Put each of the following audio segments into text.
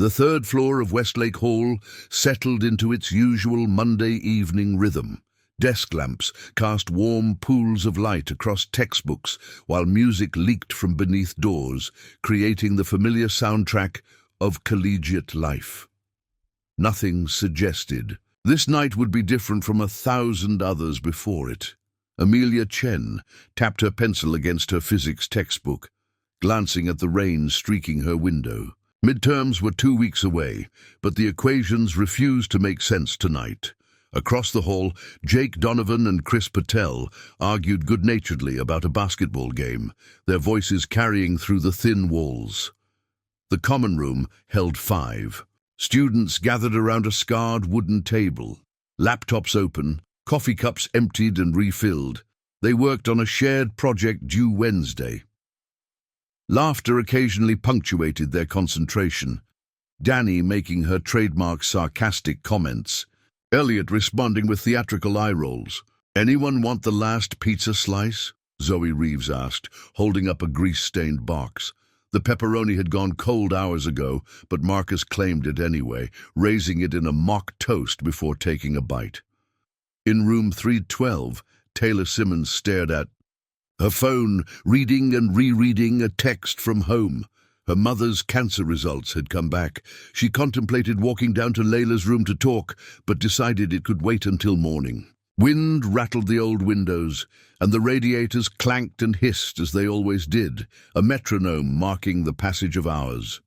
The third floor of Westlake Hall settled into its usual Monday evening rhythm. Desk lamps cast warm pools of light across textbooks while music leaked from beneath doors, creating the familiar soundtrack of collegiate life. Nothing suggested this night would be different from 1,000 others before it. Amelia Chen tapped her pencil against her physics textbook, glancing at the rain streaking her window. Midterms were 2 weeks away, but the equations refused to make sense tonight. Across the hall, Jake Donovan and Chris Patel argued good-naturedly about a basketball game, their voices carrying through the thin walls. The common room held 5. Students gathered around a scarred wooden table, laptops open, coffee cups emptied and refilled. They worked on a shared project due Wednesday. Laughter occasionally punctuated their concentration, Danny making her trademark sarcastic comments, Elliot responding with theatrical eye rolls. "Anyone want the last pizza slice?" Zoe Reeves asked, holding up a grease-stained box. The pepperoni had gone cold hours ago, but Marcus claimed it anyway, raising it in a mock toast before taking a bite. In room 312, Taylor Simmons stared at her phone, reading and rereading a text from home. Her mother's cancer results had come back. She contemplated walking down to Layla's room to talk, but decided it could wait until morning. Wind rattled the old windows, and the radiators clanked and hissed as they always did, a metronome marking the passage of hours.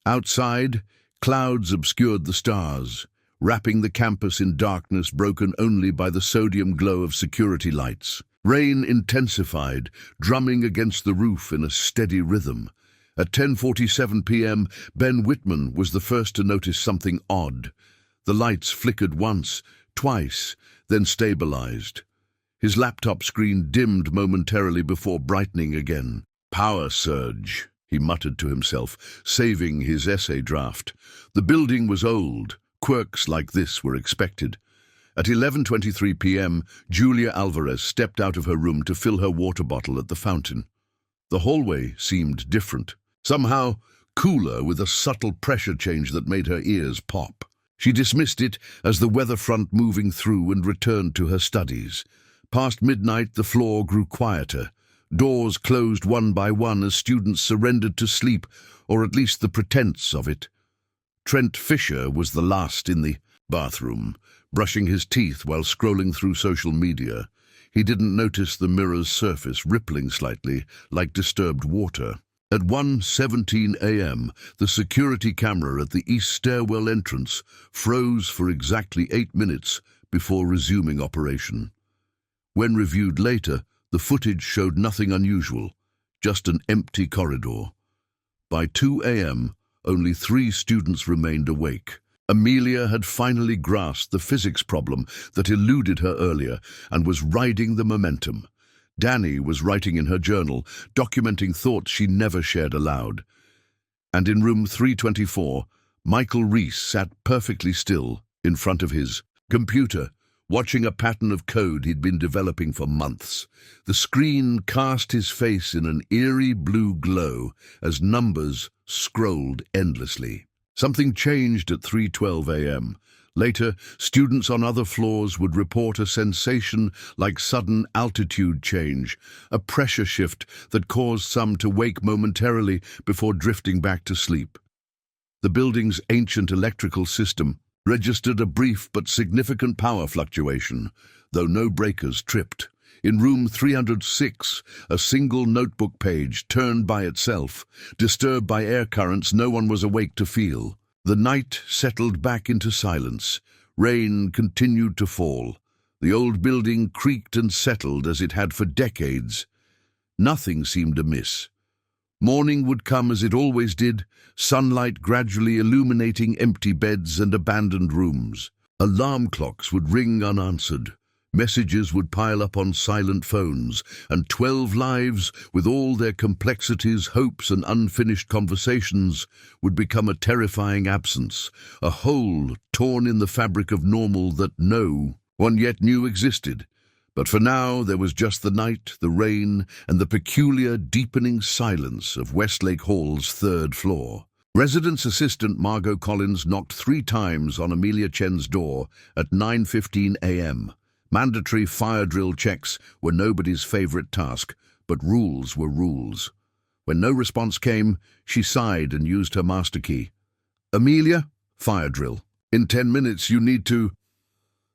Outside, clouds obscured the stars, wrapping the campus in darkness broken only by the sodium glow of security lights. Rain intensified, drumming against the roof in a steady rhythm. At 10:47 p.m., Ben Whitman was the first to notice something odd. The lights flickered once, twice, then stabilized. His laptop screen dimmed momentarily before brightening again. "Power surge," he muttered to himself, saving his essay draft. The building was old. Quirks like this were expected. At 11:23 p.m., Julia Alvarez stepped out of her room to fill her water bottle at the fountain. The hallway seemed different, somehow cooler, with a subtle pressure change that made her ears pop. She dismissed it as the weather front moving through and returned to her studies. Past midnight, the floor grew quieter. Doors closed one by one as students surrendered to sleep, or at least the pretense of it. Trent Fisher was the last in the bathroom, brushing his teeth while scrolling through social media. He didn't notice the mirror's surface rippling slightly, like disturbed water. At 1:17 a.m., the security camera at the east stairwell entrance froze for exactly 8 minutes before resuming operation. When reviewed later, the footage showed nothing unusual, just an empty corridor. By 2 a.m., only 3 students remained awake. Amelia had finally grasped the physics problem that eluded her earlier and was riding the momentum. Danny was writing in her journal, documenting thoughts she never shared aloud. And in room 324, Michael Reese sat perfectly still in front of his computer, watching a pattern of code he'd been developing for months. The screen cast his face in an eerie blue glow as numbers scrolled endlessly. Something changed at 3:12 a.m. Later, students on other floors would report a sensation like sudden altitude change, a pressure shift that caused some to wake momentarily before drifting back to sleep. The building's ancient electrical system registered a brief but significant power fluctuation, though no breakers tripped. In room 306, a single notebook page turned by itself, disturbed by air currents no one was awake to feel. The night settled back into silence. Rain continued to fall. The old building creaked and settled as it had for decades. Nothing seemed amiss. Morning would come as it always did, sunlight gradually illuminating empty beds and abandoned rooms. Alarm clocks would ring unanswered. Messages would pile up on silent phones, and 12 lives, with all their complexities, hopes, and unfinished conversations, would become a terrifying absence, a hole torn in the fabric of normal that no one yet knew existed. But for now, there was just the night, the rain, and the peculiar, deepening silence of Westlake Hall's 3rd floor. Residence assistant Margot Collins knocked 3 times on Amelia Chen's door at 9:15 a.m. Mandatory fire drill checks were nobody's favorite task, but rules were rules. When no response came, she sighed and used her master key. "Amelia, fire drill. In 10 minutes you need to—"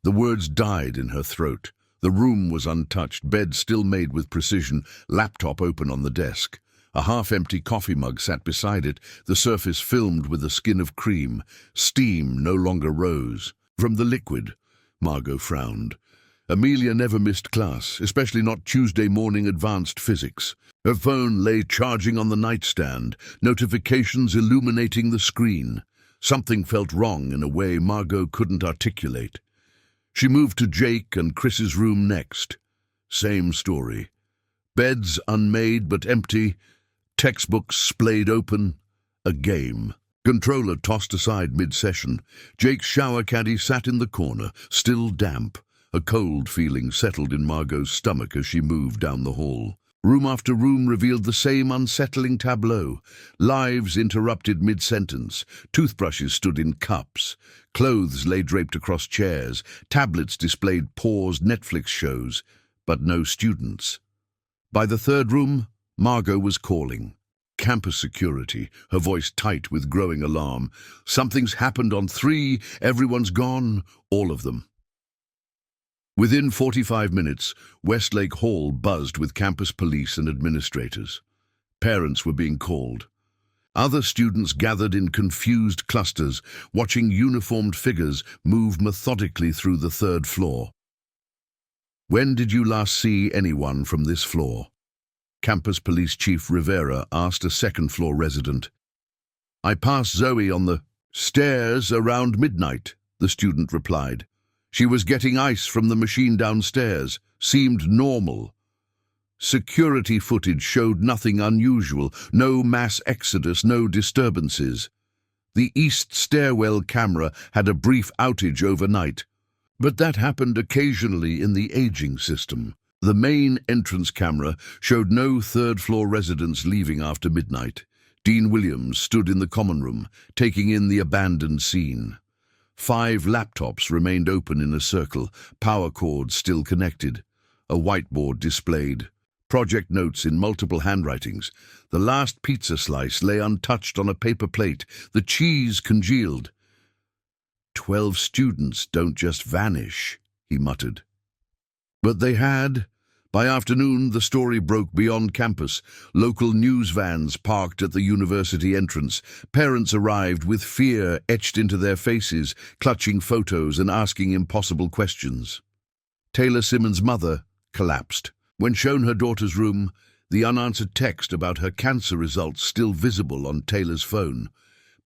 The words died in her throat. The room was untouched, bed still made with precision, laptop open on the desk. A half-empty coffee mug sat beside it, the surface filmed with a skin of cream. Steam no longer rose. From the liquid, Margot frowned. Amelia never missed class, especially not Tuesday morning advanced physics. Her phone lay charging on the nightstand, notifications illuminating the screen. Something felt wrong in a way Margot couldn't articulate. She moved to Jake and Chris's room next. Same story. Beds unmade but empty, textbooks splayed open, a game. Controller tossed aside mid-session. Jake's shower caddy sat in the corner, still damp. A cold feeling settled in Margot's stomach as she moved down the hall. Room after room revealed the same unsettling tableau. Lives interrupted mid-sentence. Toothbrushes stood in cups. Clothes lay draped across chairs. Tablets displayed paused Netflix shows, but no students. By the third room, Margot was calling. Campus security, her voice tight with growing alarm. "Something's happened on 3, everyone's gone, all of them." Within 45 minutes, Westlake Hall buzzed with campus police and administrators. Parents were being called. Other students gathered in confused clusters, watching uniformed figures move methodically through the 3rd floor. "When did you last see anyone from this floor?" Campus Police Chief Rivera asked a 2nd-floor resident. "I passed Zoe on the stairs around midnight," the student replied. "She was getting ice from the machine downstairs. Seemed normal." Security footage showed nothing unusual, no mass exodus, no disturbances. The east stairwell camera had a brief outage overnight, but that happened occasionally in the aging system. The main entrance camera showed no 3rd-floor residents leaving after midnight. Dean Williams stood in the common room, taking in the abandoned scene. 5 laptops remained open in a circle, power cords still connected. A whiteboard displayed. Project notes in multiple handwritings. The last pizza slice lay untouched on a paper plate, the cheese congealed. 12 students don't just vanish, he muttered. But they had. By afternoon, the story broke beyond campus. Local news vans parked at the university entrance. Parents arrived with fear etched into their faces, clutching photos and asking impossible questions. Taylor Simmons' mother collapsed. When shown her daughter's room, the unanswered text about her cancer results still visible on Taylor's phone.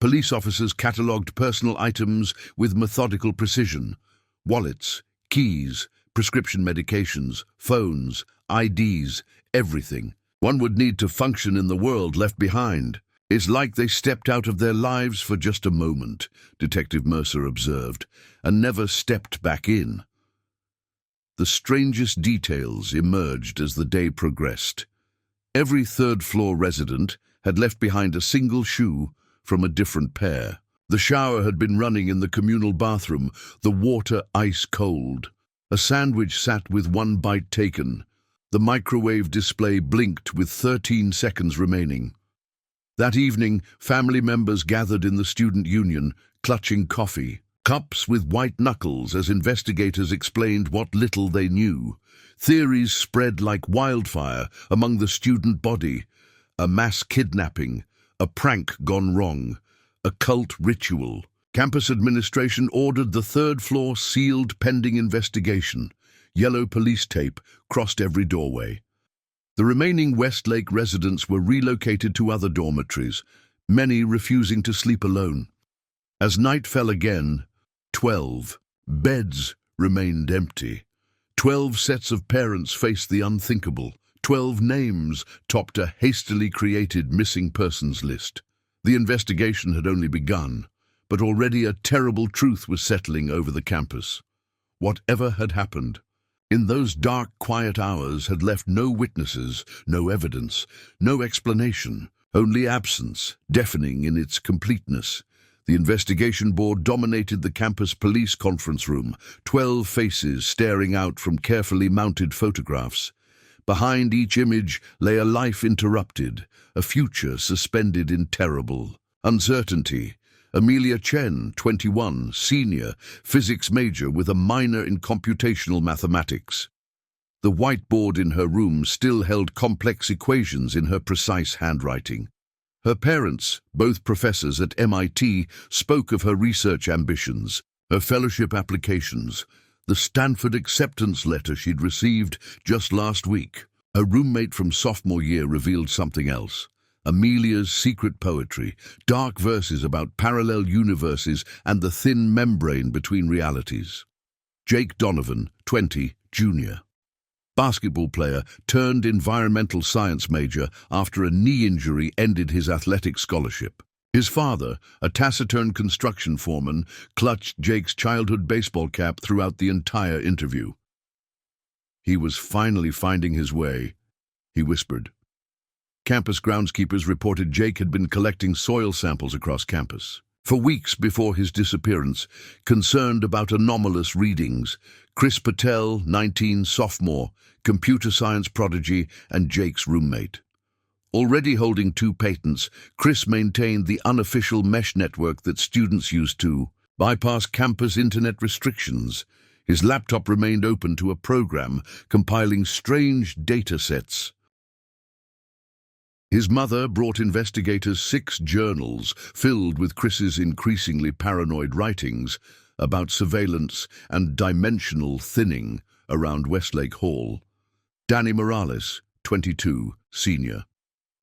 Police officers catalogued personal items with methodical precision. Wallets, keys, prescription medications, phones, IDs, everything. One would need to function in the world left behind. "It's like they stepped out of their lives for just a moment," Detective Mercer observed, "and never stepped back in." The strangest details emerged as the day progressed. Every 3rd-floor resident had left behind a single shoe from a different pair. The shower had been running in the communal bathroom, the water ice cold. A sandwich sat with 1 bite taken. The microwave display blinked with 13 seconds remaining. That evening, family members gathered in the student union, clutching coffee. Cups with white knuckles as investigators explained what little they knew. Theories spread like wildfire among the student body. A mass kidnapping, a prank gone wrong, a cult ritual. Campus administration ordered the 3rd floor sealed pending investigation. Yellow police tape crossed every doorway. The remaining Westlake residents were relocated to other dormitories, many refusing to sleep alone. As night fell again, 12 beds remained empty. 12 sets of parents faced the unthinkable. 12 names topped a hastily created missing persons list. The investigation had only begun, but already a terrible truth was settling over the campus. Whatever had happened in those dark, quiet hours had left no witnesses, no evidence, no explanation. Only absence, deafening in its completeness. The investigation board dominated the campus police conference room, 12 faces staring out from carefully mounted photographs. Behind each image lay a life interrupted, a future suspended in terrible uncertainty. Amelia Chen, 21, senior, physics major with a minor in computational mathematics. The whiteboard in her room still held complex equations in her precise handwriting. Her parents, both professors at MIT, spoke of her research ambitions, her fellowship applications, the Stanford acceptance letter she'd received just last week. Her roommate from sophomore year revealed something else. Amelia's secret poetry, dark verses about parallel universes and the thin membrane between realities. Jake Donovan, 20, junior. Basketball player turned environmental science major after a knee injury ended his athletic scholarship. His father, a taciturn construction foreman, clutched Jake's childhood baseball cap throughout the entire interview. He was finally finding his way, he whispered. Campus groundskeepers reported Jake had been collecting soil samples across campus. For weeks before his disappearance, concerned about anomalous readings, Chris Patel, 19, sophomore, computer science prodigy and Jake's roommate. Already holding 2 patents, Chris maintained the unofficial mesh network that students used to bypass campus internet restrictions. His laptop remained open to a program compiling strange data sets. His mother brought investigators 6 journals filled with Chris's increasingly paranoid writings about surveillance and dimensional thinning around Westlake Hall. Danny Morales, 22, senior.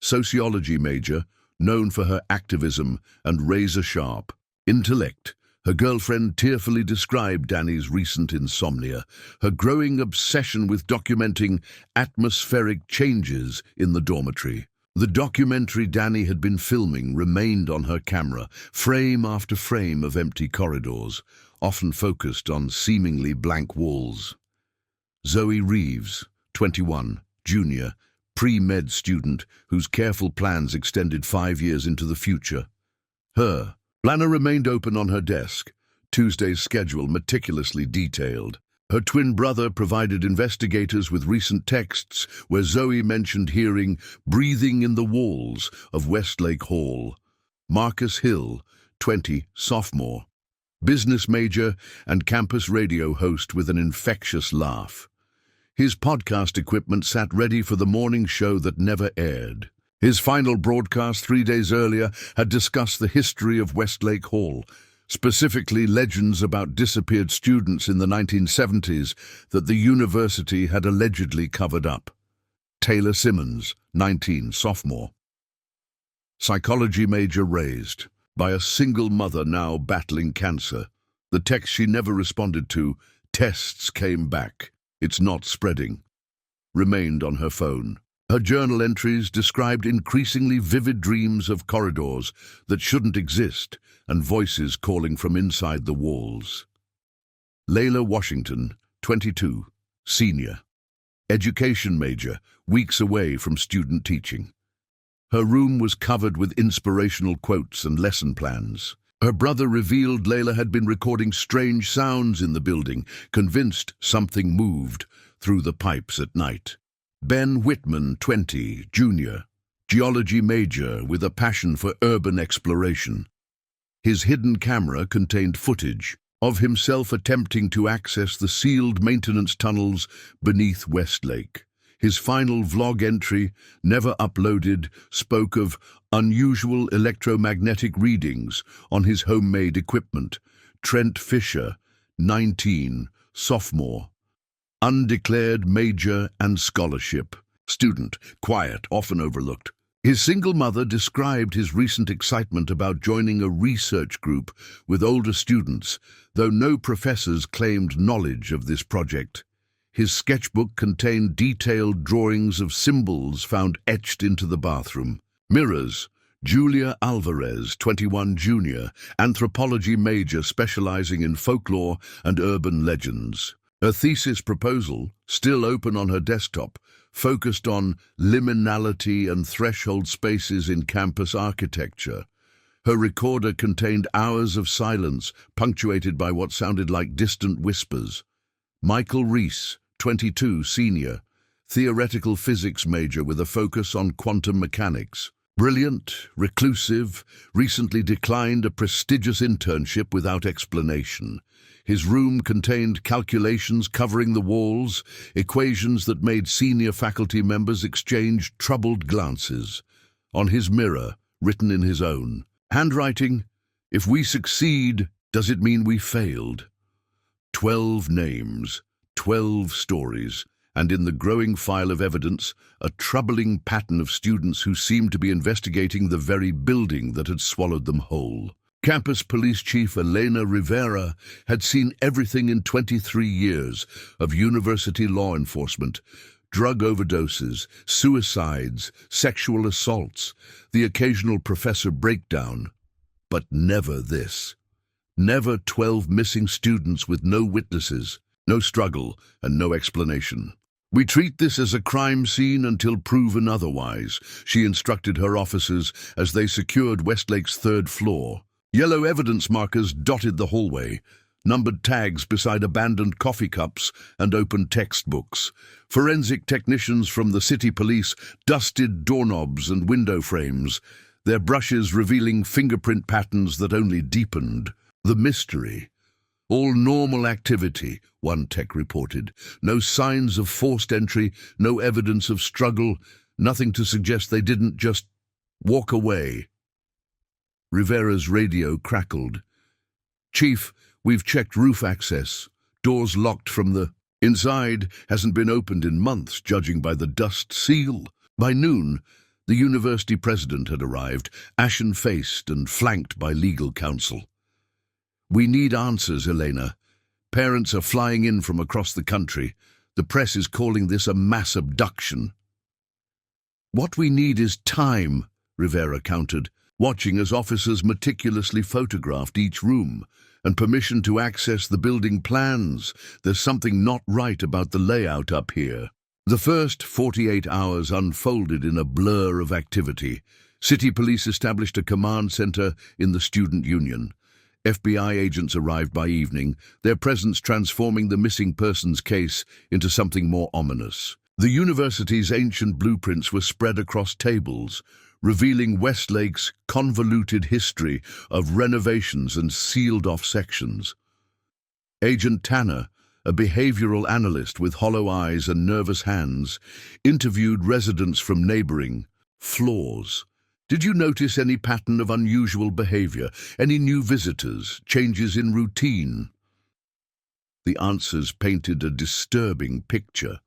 Sociology major, known for her activism and razor-sharp intellect. Her girlfriend tearfully described Danny's recent insomnia, her growing obsession with documenting atmospheric changes in the dormitory. The documentary Danny had been filming remained on her camera, frame after frame of empty corridors, often focused on seemingly blank walls. Zoe Reeves, 21, junior, pre-med student whose careful plans extended 5 years into the future. Her planner remained open on her desk, Tuesday's schedule meticulously detailed. Her twin brother provided investigators with recent texts where Zoe mentioned hearing breathing in the walls of Westlake Hall. Marcus Hill, 20, sophomore, business major and campus radio host with an infectious laugh. His podcast equipment sat ready for the morning show that never aired. His final broadcast 3 days earlier had discussed the history of Westlake Hall, specifically legends about disappeared students in the 1970s that the university had allegedly covered up. Taylor Simmons, 19, sophomore. Psychology major raised by a single mother now battling cancer. The text she never responded to, tests came back, it's not spreading, remained on her phone. Her journal entries described increasingly vivid dreams of corridors that shouldn't exist and voices calling from inside the walls. Layla Washington, 22, senior. Education major, weeks away from student teaching. Her room was covered with inspirational quotes and lesson plans. Her brother revealed Layla had been recording strange sounds in the building, convinced something moved through the pipes at night. Ben Whitman, 20, junior, geology major with a passion for urban exploration. His hidden camera contained footage of himself attempting to access the sealed maintenance tunnels beneath Westlake. His final vlog entry, never uploaded, spoke of unusual electromagnetic readings on his homemade equipment. Trent Fisher, 19, sophomore. Undeclared major and scholarship. Student, quiet, often overlooked. His single mother described his recent excitement about joining a research group with older students, though no professors claimed knowledge of this project. His sketchbook contained detailed drawings of symbols found etched into the bathroom. Mirrors. Julia Alvarez, 21, junior, anthropology major specializing in folklore and urban legends. A thesis proposal, still open on her desktop, focused on liminality and threshold spaces in campus architecture. Her recorder contained hours of silence, punctuated by what sounded like distant whispers. Michael Reese, 22, senior, theoretical physics major with a focus on quantum mechanics. Brilliant, reclusive, recently declined a prestigious internship without explanation. His room contained calculations covering the walls, equations that made senior faculty members exchange troubled glances. On his mirror, written in his own handwriting, "If we succeed, does it mean we failed?" 12 names, 12 stories, and in the growing file of evidence, a troubling pattern of students who seemed to be investigating the very building that had swallowed them whole. Campus Police Chief Elena Rivera had seen everything in 23 years of university law enforcement: drug overdoses, suicides, sexual assaults, the occasional professor breakdown. But never this. Never 12 missing students with no witnesses, no struggle, and no explanation. "We treat this as a crime scene until proven otherwise," she instructed her officers as they secured Westlake's 3rd floor. Yellow evidence markers dotted the hallway, numbered tags beside abandoned coffee cups and open textbooks. Forensic technicians from the city police dusted doorknobs and window frames, their brushes revealing fingerprint patterns that only deepened the mystery. "All normal activity," one tech reported. "No signs of forced entry, no evidence of struggle, nothing to suggest they didn't just walk away." Rivera's radio crackled. "Chief, we've checked roof access. Doors locked from the inside, hasn't been opened in months, judging by the dust seal." By noon, the university president had arrived, ashen-faced and flanked by legal counsel. "We need answers, Elena. Parents are flying in from across the country. The press is calling this a mass abduction." "What we need is time," Rivera countered, watching as officers meticulously photographed each room, "and permission to access the building plans. There's something not right about the layout up here." The first 48 hours unfolded in a blur of activity. City police established a command center in the student union. FBI agents arrived by evening, their presence transforming the missing persons case into something more ominous. The university's ancient blueprints were spread across tables, revealing Westlake's convoluted history of renovations and sealed-off sections. Agent Tanner, a behavioral analyst with hollow eyes and nervous hands, interviewed residents from neighboring floors. "Did you notice any pattern of unusual behavior? Any new visitors? Changes in routine?" The answers painted a disturbing picture.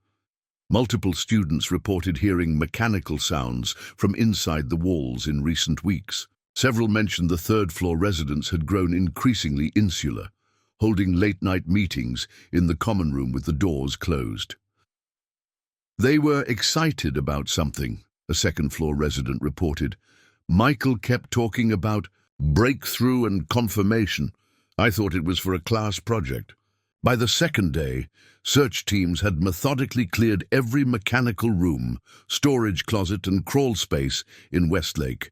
Multiple students reported hearing mechanical sounds from inside the walls in recent weeks. Several mentioned the 3rd-floor residents had grown increasingly insular, holding late-night meetings in the common room with the doors closed. "They were excited about something," a 2nd-floor resident reported. "Michael kept talking about breakthrough and confirmation. I thought it was for a class project." By the 2nd day, search teams had methodically cleared every mechanical room, storage closet and crawl space in Westlake.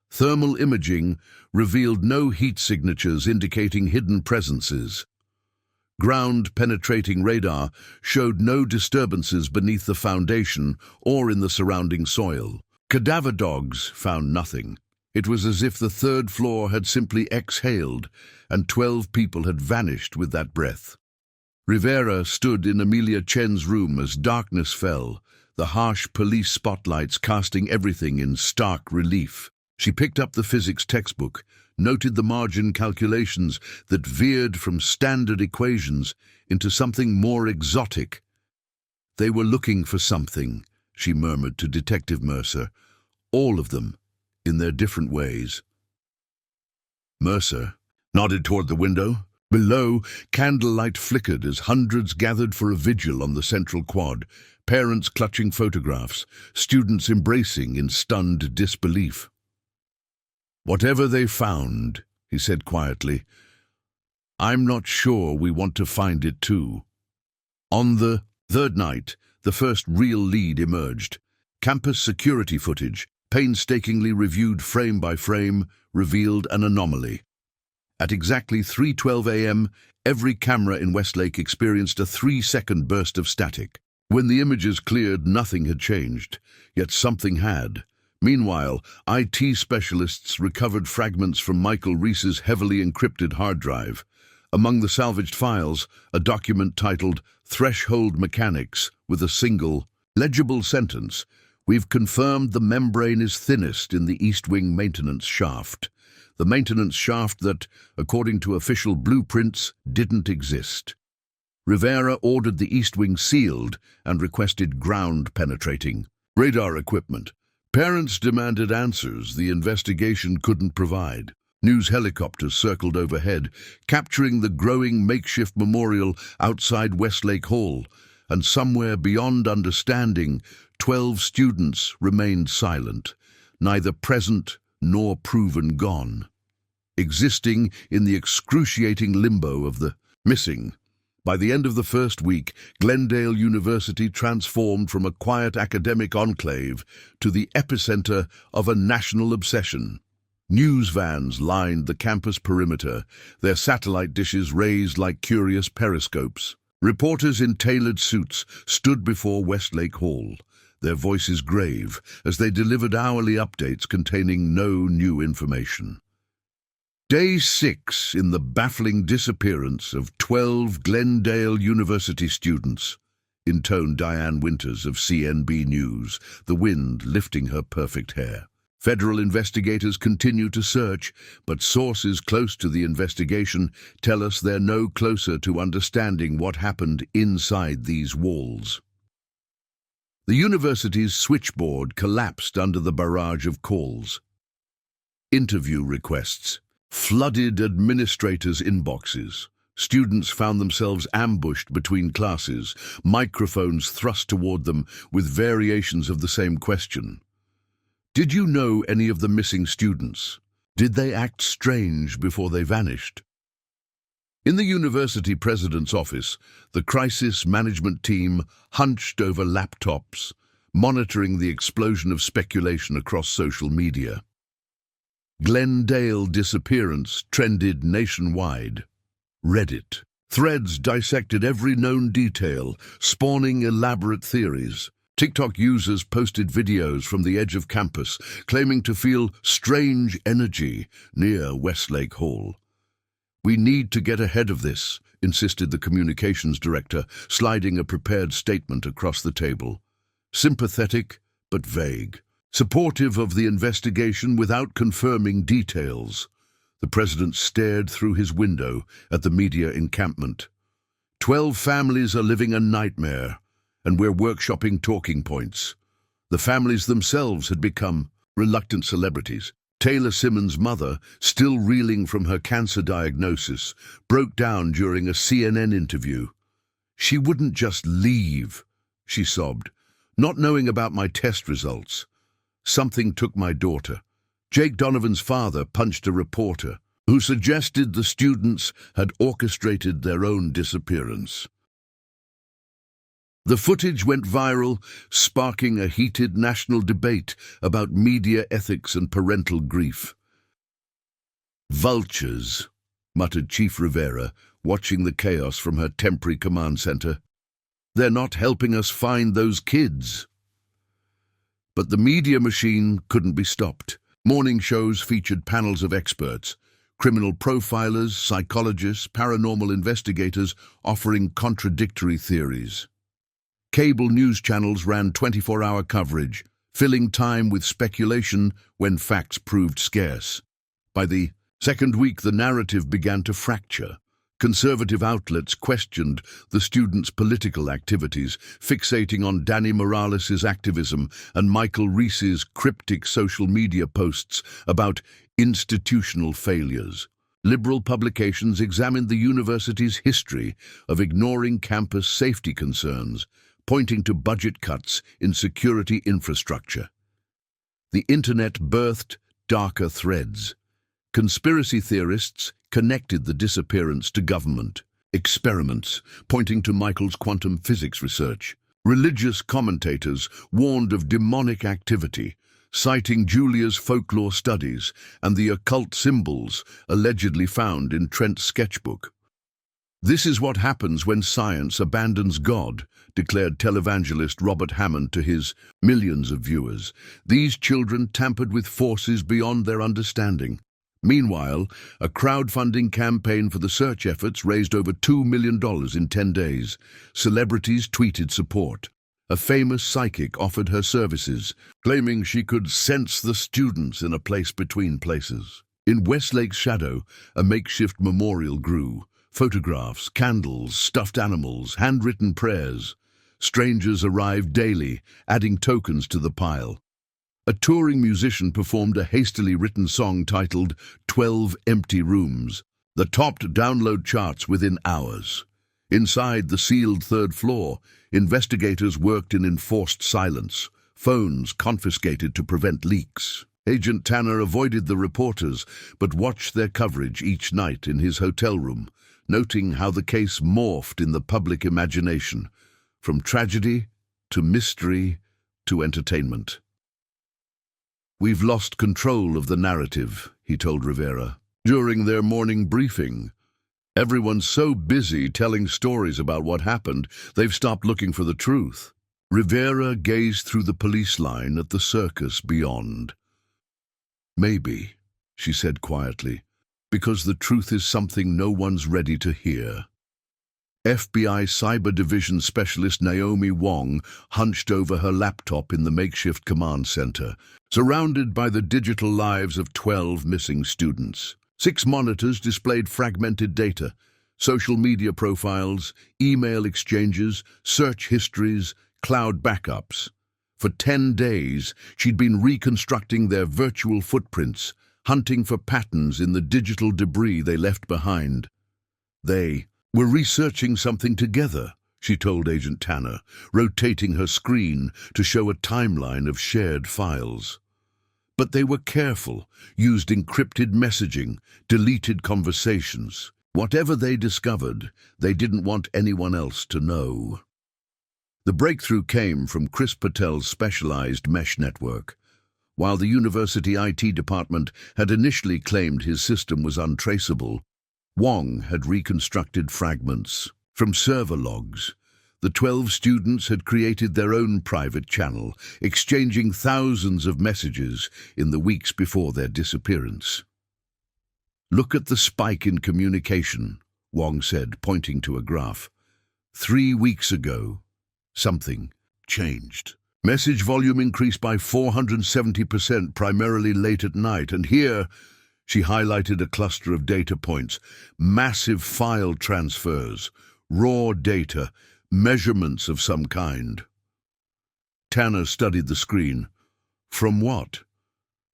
Thermal imaging revealed no heat signatures indicating hidden presences. Ground-penetrating radar showed no disturbances beneath the foundation or in the surrounding soil. Cadaver dogs found nothing. It was as if the 3rd floor had simply exhaled and 12 people had vanished with that breath. Rivera stood in Amelia Chen's room as darkness fell, the harsh police spotlights casting everything in stark relief. She picked up the physics textbook, noted the margin calculations that veered from standard equations into something more exotic. "They were looking for something," she murmured to Detective Mercer. "All of them, in their different ways." Mercer nodded toward the window. Below, candlelight flickered as hundreds gathered for a vigil on the central quad, parents clutching photographs, students embracing in stunned disbelief. "Whatever they found," he said quietly, "I'm not sure we want to find it too." On the third night, the first real lead emerged. Campus security footage, painstakingly reviewed frame by frame, revealed an anomaly. At exactly 3:12 a.m., every camera in Westlake experienced a 3-second burst of static. When the images cleared, nothing had changed, yet something had. Meanwhile, IT specialists recovered fragments from Michael Reese's heavily encrypted hard drive. Among the salvaged files, a document titled Threshold Mechanics with a single, legible sentence. We've confirmed the membrane is thinnest in the East Wing maintenance shaft. The maintenance shaft that, according to official blueprints, didn't exist. Rivera ordered the East Wing sealed and requested ground-penetrating radar equipment. Parents demanded answers the investigation couldn't provide. News helicopters circled overhead, capturing the growing makeshift memorial outside Westlake Hall, and somewhere beyond understanding, 12 students remained silent, neither present nor proven gone, existing in the excruciating limbo of the missing. By the end of the first week, Glendale University transformed from a quiet academic enclave to the epicenter of a national obsession. News vans lined the campus perimeter, their satellite dishes raised like curious periscopes. Reporters in tailored suits stood before Westlake Hall, their voices grave as they delivered hourly updates containing no new information. Day 6 in the baffling disappearance of 12 Glendale University students, intoned Diane Winters of CNB News, the wind lifting her perfect hair. Federal investigators continue to search, but sources close to the investigation tell us they're no closer to understanding what happened inside these walls. The university's switchboard collapsed under the barrage of calls. Interview requests flooded administrators' inboxes. Students found themselves ambushed between classes, microphones thrust toward them with variations of the same question. Did you know any of the missing students? Did they act strange before they vanished? In the university president's office, the crisis management team hunched over laptops, monitoring the explosion of speculation across social media. Glendale disappearance trended nationwide. Reddit threads dissected every known detail, spawning elaborate theories. TikTok users posted videos from the edge of campus, claiming to feel strange energy near Westlake Hall. We need to get ahead of this, insisted the communications director, sliding a prepared statement across the table. Sympathetic, but vague. Supportive of the investigation without confirming details. The president stared through his window at the media encampment. 12 families are living a nightmare, and we're workshopping talking points. The families themselves had become reluctant celebrities. Taylor Simmons' mother, still reeling from her cancer diagnosis, broke down during a CNN interview. She wouldn't just leave, she sobbed, not knowing about my test results. Something took my daughter. Jake Donovan's father punched a reporter who suggested the students had orchestrated their own disappearance. The footage went viral, sparking a heated national debate about media ethics and parental grief. "Vultures," muttered Chief Rivera, watching the chaos from her temporary command center. "They're not helping us find those kids." But the media machine couldn't be stopped. Morning shows featured panels of experts, criminal profilers, psychologists, paranormal investigators offering contradictory theories. Cable news channels ran 24-hour coverage, filling time with speculation when facts proved scarce. By the second week, the narrative began to fracture. Conservative outlets questioned the students' political activities, fixating on Danny Morales' activism and Michael Reese's cryptic social media posts about institutional failures. Liberal publications examined the university's history of ignoring campus safety concerns, pointing to budget cuts in security infrastructure. The internet birthed darker threads. Conspiracy theorists connected the disappearance to government. experiments, pointing to Michael's quantum physics research. Religious commentators warned of demonic activity, citing Julia's folklore studies and the occult symbols allegedly found in Trent's sketchbook. "This is what happens when science abandons God," declared televangelist Robert Hammond to his millions of viewers. "These children tampered with forces beyond their understanding." Meanwhile, a crowdfunding campaign for the search efforts raised over $2 million in 10 days. Celebrities tweeted support. A famous psychic offered her services, claiming she could sense the students in a place between places. In Westlake's shadow, a makeshift memorial grew. Photographs, candles, stuffed animals, handwritten prayers. Strangers arrived daily, adding tokens to the pile. A touring musician performed a hastily written song titled 12 Empty Rooms, that topped download charts within hours. Inside the sealed third floor, investigators worked in enforced silence, phones confiscated to prevent leaks. Agent Tanner avoided the reporters, but watched their coverage each night in his hotel room, noting how the case morphed in the public imagination, from tragedy to mystery to entertainment. "We've lost control of the narrative," he told Rivera during their morning briefing. "Everyone's so busy telling stories about what happened, they've stopped looking for the truth." Rivera gazed through the police line at the circus beyond. "Maybe," she said quietly, "because the truth is something no one's ready to hear." FBI Cyber Division Specialist Naomi Wong hunched over her laptop in the makeshift command center, surrounded by the digital lives of 12 missing students. 6 monitors displayed fragmented data, social media profiles, email exchanges, search histories, cloud backups. For 10 days, she'd been reconstructing their virtual footprints, hunting for patterns in the digital debris they left behind. "They were researching something together," she told Agent Tanner, rotating her screen to show a timeline of shared files. "But they were careful, used encrypted messaging, deleted conversations. Whatever they discovered, they didn't want anyone else to know." The breakthrough came from Chris Patel's specialized mesh network. While the university IT department had initially claimed his system was untraceable, Wong had reconstructed fragments from server logs. The 12 students had created their own private channel, exchanging thousands of messages in the weeks before their disappearance. "Look at the spike in communication," Wong said, pointing to a graph. 3 weeks ago, something changed. Message volume increased by 470%, primarily late at night, and here she highlighted a cluster of data points, massive file transfers, raw data, measurements of some kind. Tanner studied the screen. "From what?"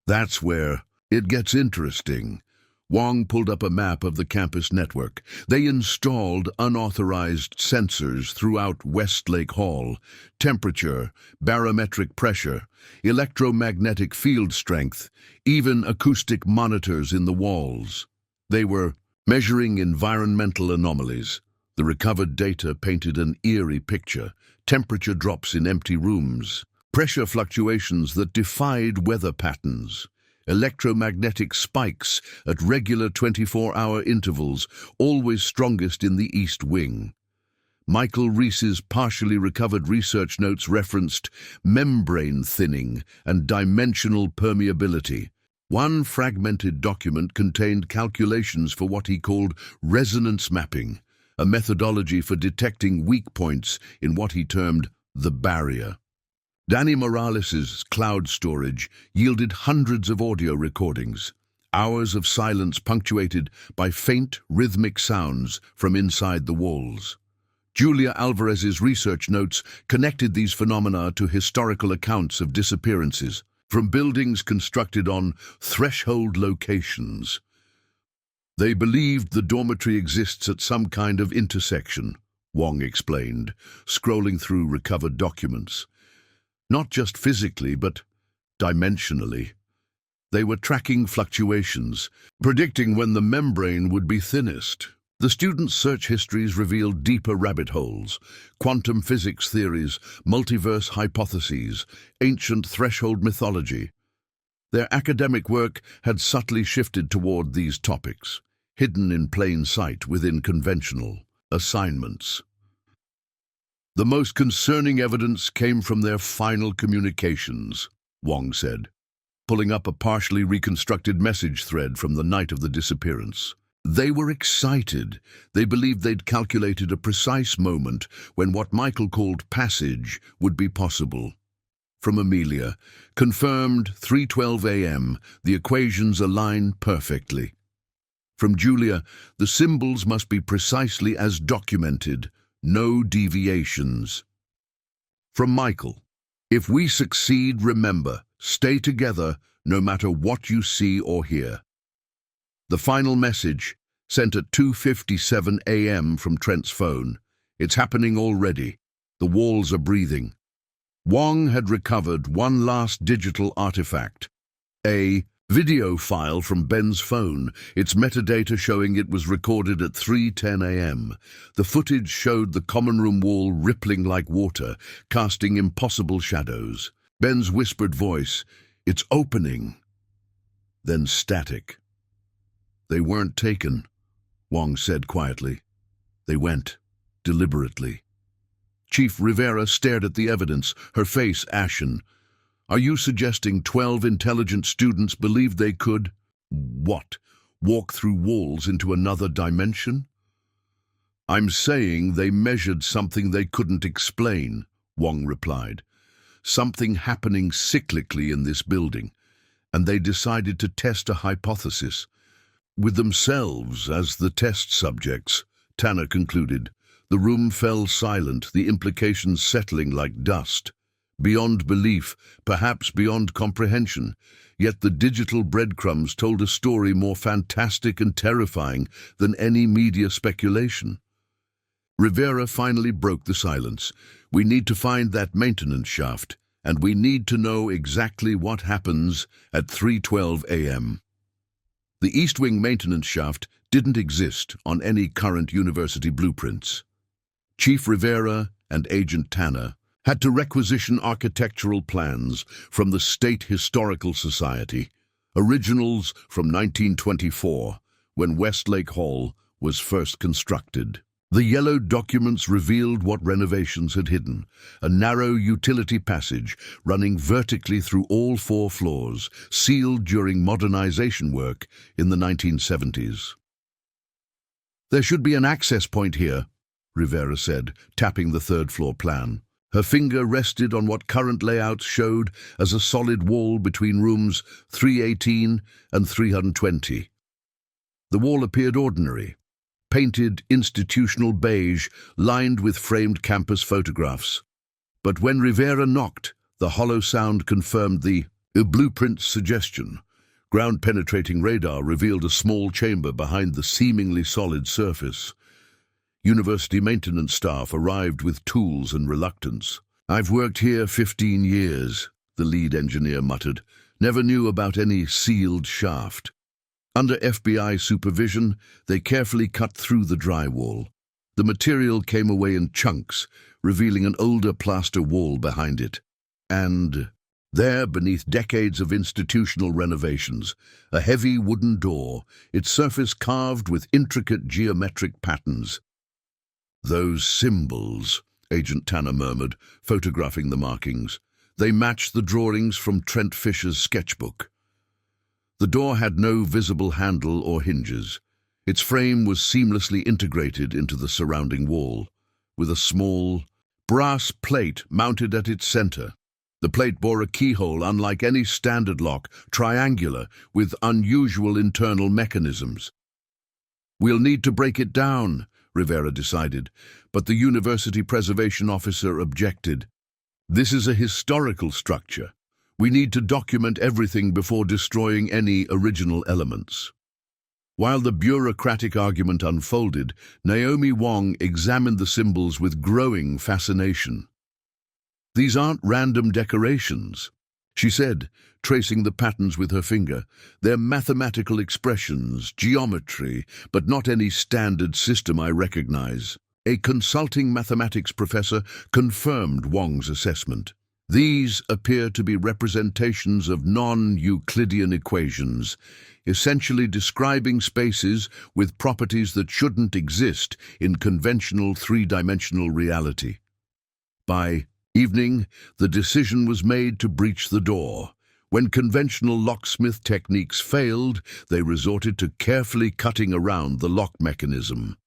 "That's where it gets interesting." Wong pulled up a map of the campus network. They installed unauthorized sensors throughout Westlake Hall: temperature, barometric pressure, electromagnetic field strength, even acoustic monitors in the walls. They were measuring environmental anomalies. The recovered data painted an eerie picture: temperature drops in empty rooms, pressure fluctuations that defied weather patterns, electromagnetic spikes at regular 24-hour intervals, always strongest in the East Wing. Michael Reese's partially recovered research notes referenced membrane thinning and dimensional permeability. One fragmented document contained calculations for what he called resonance mapping, a methodology for detecting weak points in what he termed the barrier. Danny Morales's cloud storage yielded hundreds of audio recordings, hours of silence punctuated by faint, rhythmic sounds from inside the walls. Julia Alvarez's research notes connected these phenomena to historical accounts of disappearances from buildings constructed on threshold locations. "They believed the dormitory exists at some kind of intersection," Wong explained, scrolling through recovered documents. "Not just physically, but dimensionally. They were tracking fluctuations, predicting when the membrane would be thinnest. The students' search histories revealed deeper rabbit holes, quantum physics theories, multiverse hypotheses, ancient threshold mythology. Their academic work had subtly shifted toward these topics, hidden in plain sight within conventional assignments. The most concerning evidence came from their final communications, Wong said, pulling up a partially reconstructed message thread from the night of the disappearance. They were excited. They believed they'd calculated a precise moment when what Michael called passage would be possible. From Amelia, confirmed 3:12 a.m., the equations align perfectly. From Julia, the symbols must be precisely as documented, no deviations. From Michael, if we succeed, remember, stay together no matter what you see or hear. The final message, sent at 2:57 a.m. from Trent's phone. It's happening already. The walls are breathing. Wong had recovered one last digital artifact, a video file from Ben's phone, its metadata showing it was recorded at 3:10 a.m. The footage showed the common room wall rippling like water, casting impossible shadows. Ben's whispered voice, "It's opening." Then static. "They weren't taken," Wong said quietly. "They went, deliberately." Chief Rivera stared at the evidence, her face ashen. "Are you suggesting 12 intelligent students believed they could, what, walk through walls into another dimension?" "I'm saying they measured something they couldn't explain," Wong replied. "Something happening cyclically in this building, and they decided to test a hypothesis. With themselves as the test subjects," Tanner concluded. The room fell silent, the implications settling like dust. Beyond belief, perhaps beyond comprehension, yet the digital breadcrumbs told a story more fantastic and terrifying than any media speculation. Rivera finally broke the silence. "We need to find that maintenance shaft, and we need to know exactly what happens at 3:12 a.m. The East Wing maintenance shaft didn't exist on any current university blueprints. Chief Rivera and Agent Tanner had to requisition architectural plans from the State Historical Society, originals from 1924, when Westlake Hall was first constructed. The yellow documents revealed what renovations had hidden, a narrow utility passage running vertically through all 4 floors, sealed during modernization work in the 1970s. "There should be an access point here," Rivera said, tapping the 3rd-floor plan. Her finger rested on what current layouts showed as a solid wall between rooms 318 and 320. The wall appeared ordinary, painted institutional beige, lined with framed campus photographs. But when Rivera knocked, the hollow sound confirmed the blueprint's suggestion. Ground-penetrating radar revealed a small chamber behind the seemingly solid surface. University maintenance staff arrived with tools and reluctance. "I've worked here 15 years, the lead engineer muttered. "Never knew about any sealed shaft." Under FBI supervision, they carefully cut through the drywall. The material came away in chunks, revealing an older plaster wall behind it. And there, beneath decades of institutional renovations, a heavy wooden door, its surface carved with intricate geometric patterns. "Those symbols," Agent Tanner murmured, photographing the markings. "They matched the drawings from Trent Fisher's sketchbook." The door had no visible handle or hinges. Its frame was seamlessly integrated into the surrounding wall, with a small brass plate mounted at its center. The plate bore a keyhole unlike any standard lock, triangular, with unusual internal mechanisms. "We'll need to break it down," Rivera decided, but the university preservation officer objected. "This is a historical structure. We need to document everything before destroying any original elements." While the bureaucratic argument unfolded, Naomi Wong examined the symbols with growing fascination. "These aren't random decorations," she said, tracing the patterns with her finger. "They're mathematical expressions, geometry, but not any standard system I recognize." A consulting mathematics professor confirmed Wong's assessment. "These appear to be representations of non-Euclidean equations, essentially describing spaces with properties that shouldn't exist in conventional three-dimensional reality." By evening, the decision was made to breach the door. When conventional locksmith techniques failed, they resorted to carefully cutting around the lock mechanism.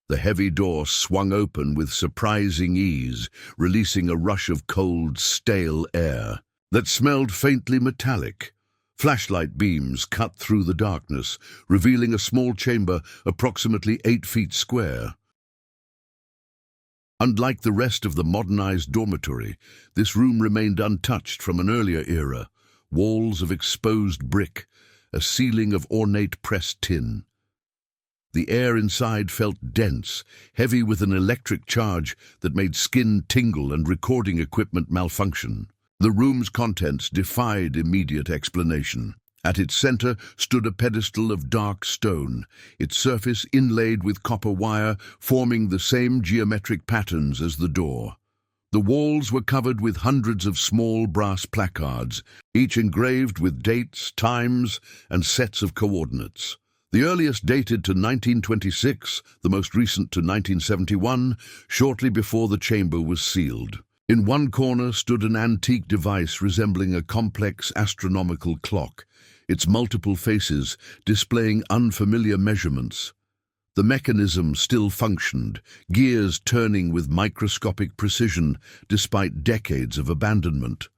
The heavy door swung open with surprising ease, releasing a rush of cold, stale air that smelled faintly metallic. Flashlight beams cut through the darkness, revealing a small chamber approximately 8 feet square. Unlike the rest of the modernized dormitory, this room remained untouched from an earlier era. Walls of exposed brick, a ceiling of ornate pressed tin. The air inside felt dense, heavy with an electric charge that made skin tingle and recording equipment malfunction. The room's contents defied immediate explanation. At its center stood a pedestal of dark stone, its surface inlaid with copper wire, forming the same geometric patterns as the door. The walls were covered with hundreds of small brass placards, each engraved with dates, times, and sets of coordinates. The earliest dated to 1926, the most recent to 1971, shortly before the chamber was sealed. In one corner stood an antique device resembling a complex astronomical clock, its multiple faces displaying unfamiliar measurements. The mechanism still functioned, gears turning with microscopic precision despite decades of abandonment.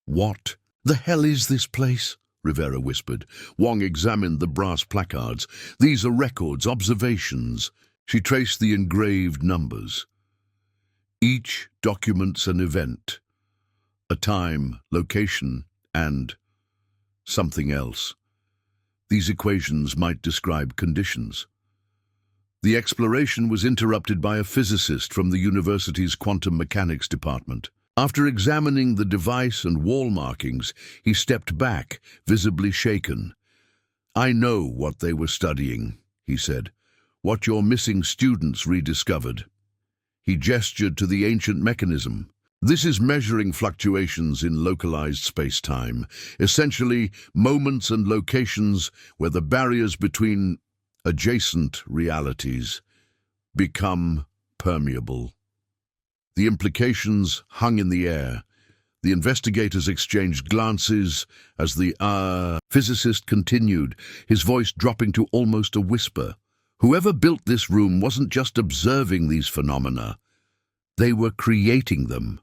"What the hell is this place?" Rivera whispered. Wong examined the brass placards. "These are records, observations." She traced the engraved numbers. Each documents an event, a time, location, and something else. These equations might describe conditions. The exploration was interrupted by a physicist from the university's quantum mechanics department. After examining the device and wall markings, he stepped back, visibly shaken. "I know what they were studying," he said. "What your missing students rediscovered." He gestured to the ancient mechanism. "This is measuring fluctuations in localized space-time, essentially moments and locations where the barriers between adjacent realities become permeable." The implications hung in the air. The investigators exchanged glances as the physicist continued, his voice dropping to almost a whisper. Whoever built this room wasn't just observing these phenomena. They were creating them.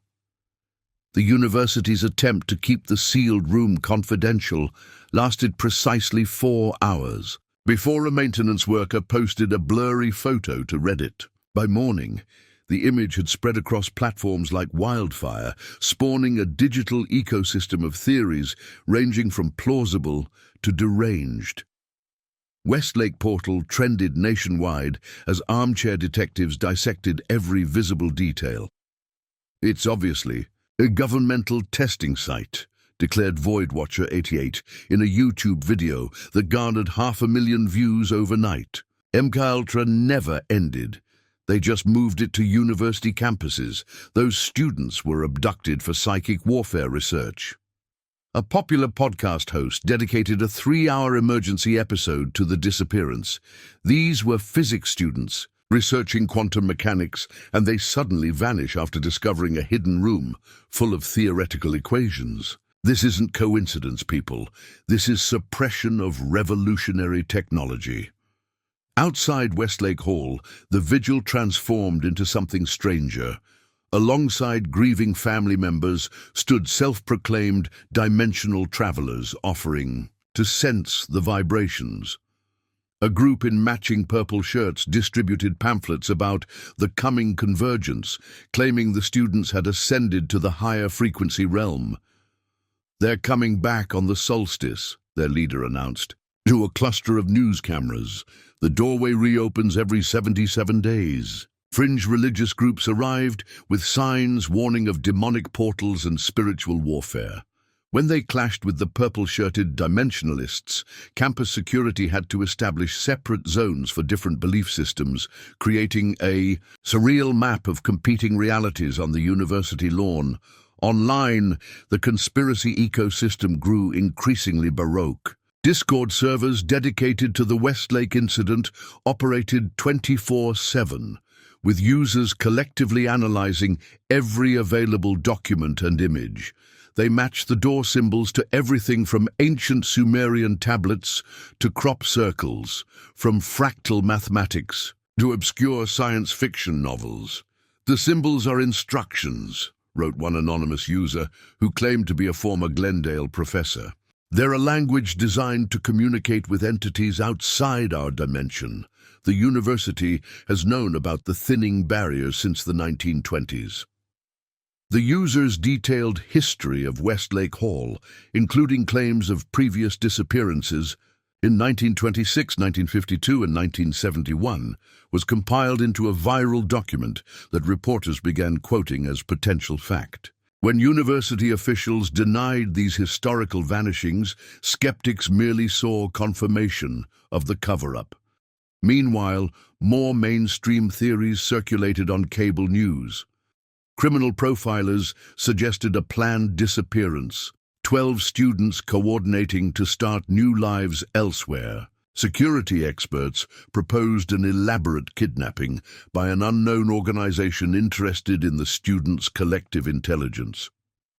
The university's attempt to keep the sealed room confidential lasted precisely 4 hours, before a maintenance worker posted a blurry photo to Reddit. By morning, the image had spread across platforms like wildfire, spawning a digital ecosystem of theories ranging from plausible to deranged. Westlake Portal trended nationwide as armchair detectives dissected every visible detail. "It's obviously a governmental testing site," declared VoidWatcher88 in a YouTube video that garnered 500,000 views overnight. MKUltra never ended. They just moved it to university campuses. Those students were abducted for psychic warfare research. A popular podcast host dedicated a 3-hour emergency episode to the disappearance. These were physics students researching quantum mechanics, and they suddenly vanish after discovering a hidden room full of theoretical equations. This isn't coincidence, people. This is suppression of revolutionary technology. Outside Westlake Hall, the vigil transformed into something stranger. Alongside grieving family members stood self-proclaimed dimensional travelers offering to sense the vibrations. A group in matching purple shirts distributed pamphlets about the coming convergence, claiming the students had ascended to the higher frequency realm. "They're coming back on the solstice," their leader announced, to a cluster of news cameras. "The doorway reopens every 77 days. Fringe religious groups arrived with signs warning of demonic portals and spiritual warfare. When they clashed with the purple-shirted dimensionalists, campus security had to establish separate zones for different belief systems, creating a surreal map of competing realities on the university lawn. Online, the conspiracy ecosystem grew increasingly baroque. Discord servers dedicated to the Westlake incident operated 24/7, with users collectively analyzing every available document and image. They matched the door symbols to everything from ancient Sumerian tablets to crop circles, from fractal mathematics to obscure science fiction novels. "The symbols are instructions," wrote one anonymous user who claimed to be a former Glendale professor. "They're a language designed to communicate with entities outside our dimension. The university has known about the thinning barrier since the 1920s. The users detailed history of Westlake Hall, including claims of previous disappearances in 1926, 1952, and 1971, was compiled into a viral document that reporters began quoting as potential fact. When university officials denied these historical vanishings, skeptics merely saw confirmation of the cover-up. Meanwhile, more mainstream theories circulated on cable news. Criminal profilers suggested a planned disappearance, 12 students coordinating to start new lives elsewhere. Security experts proposed an elaborate kidnapping by an unknown organization interested in the students' collective intelligence.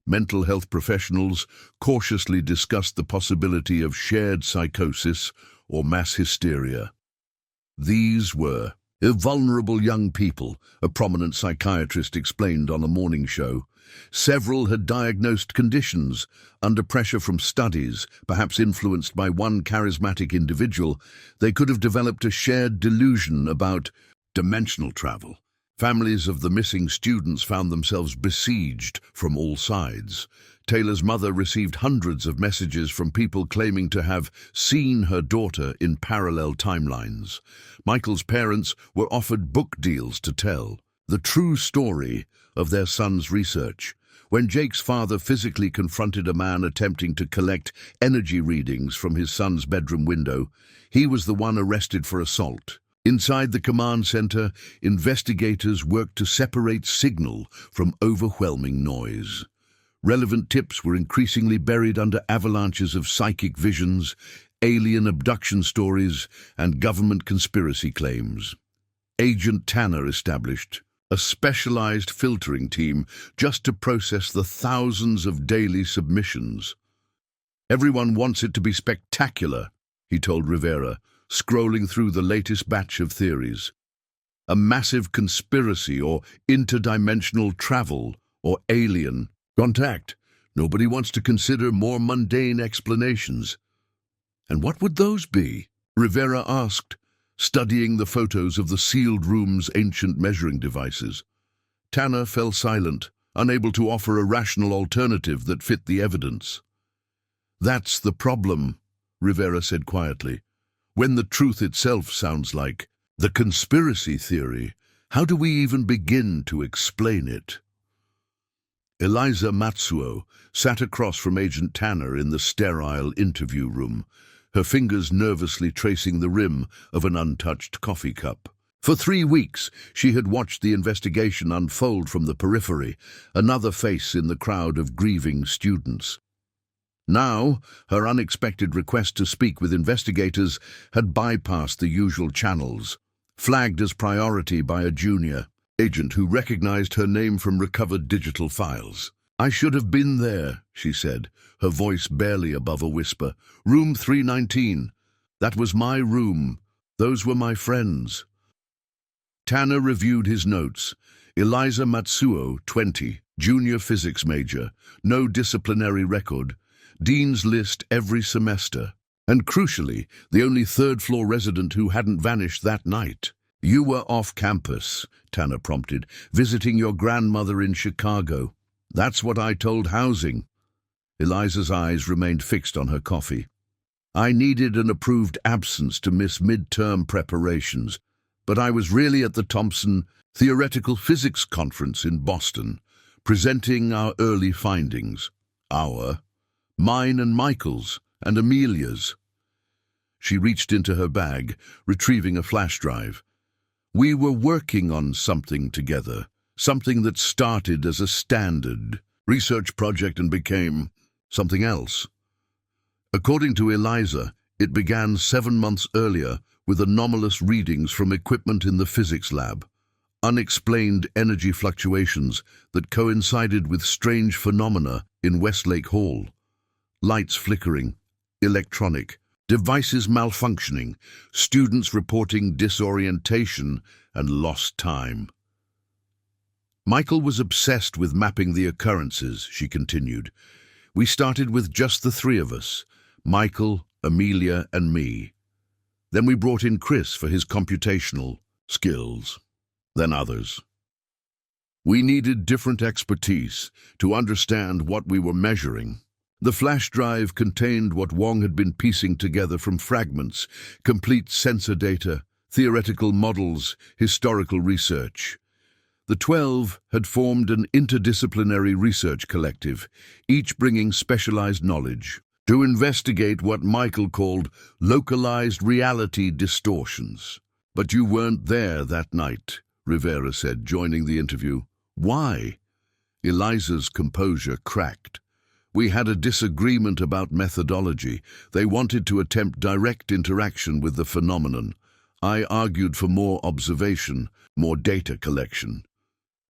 Mental health professionals cautiously discussed the possibility of shared psychosis or mass hysteria. These were vulnerable young people, a prominent psychiatrist explained on a morning show. Several had diagnosed conditions under pressure from studies, perhaps influenced by one charismatic individual. They could have developed a shared delusion about dimensional travel. Families of the missing students found themselves besieged from all sides. Taylor's mother received hundreds of messages from people claiming to have seen her daughter in parallel timelines. Michael's parents were offered book deals to tell the true story of their son's research. When Jake's father physically confronted a man attempting to collect energy readings from his son's bedroom window, he was the one arrested for assault. Inside the command center, investigators worked to separate signal from overwhelming noise. Relevant tips were increasingly buried under avalanches of psychic visions, alien abduction stories, and government conspiracy claims. Agent Tanner established a specialized filtering team just to process the thousands of daily submissions. "Everyone wants it to be spectacular," he told Rivera, scrolling through the latest batch of theories. "A massive conspiracy or interdimensional travel or alien contact. Nobody wants to consider more mundane explanations." "And what would those be?" Rivera asked, studying the photos of the sealed room's ancient measuring devices. Tanner fell silent, unable to offer a rational alternative that fit the evidence. "That's the problem," Rivera said quietly. "When the truth itself sounds like the conspiracy theory, how do we even begin to explain it?" Eliza Matsuo sat across from Agent Tanner in the sterile interview room, her fingers nervously tracing the rim of an untouched coffee cup. For 3 weeks, she had watched the investigation unfold from the periphery, another face in the crowd of grieving students. Now, her unexpected request to speak with investigators had bypassed the usual channels, flagged as priority by a junior agent who recognized her name from recovered digital files. "I should have been there," she said, her voice barely above a whisper. "Room 319. That was my room. Those were my friends." Tanner reviewed his notes. Eliza Matsuo, 20, junior physics major, no disciplinary record, dean's list every semester, and crucially, the only third-floor resident who hadn't vanished that night. "You were off campus," Tanner prompted, "visiting your grandmother in Chicago." "That's what I told housing." Eliza's eyes remained fixed on her coffee. "I needed an approved absence to miss midterm preparations, but I was really at the Thompson Theoretical Physics Conference in Boston, presenting our early findings. Our, Mine and Michael's and Amelia's. She reached into her bag, retrieving a flash drive. We were working on something together, something that started as a standard research project and became something else. According to Eliza, it began 7 months earlier with anomalous readings from equipment in the physics lab, unexplained energy fluctuations that coincided with strange phenomena in Westlake Hall. Lights flickering, electronic, devices malfunctioning, students reporting disorientation and lost time. Michael was obsessed with mapping the occurrences, she continued. We started with just the three of us, Michael, Amelia, and me. Then we brought in Chris for his computational skills, then others. We needed different expertise to understand what we were measuring. The flash drive contained what Wong had been piecing together from fragments, complete sensor data, theoretical models, historical research. The 12 had formed an interdisciplinary research collective, each bringing specialized knowledge, to investigate what Michael called localized reality distortions. But you weren't there that night, Rivera said, joining the interview. Why? Eliza's composure cracked. We had a disagreement about methodology. They wanted to attempt direct interaction with the phenomenon. I argued for more observation, more data collection.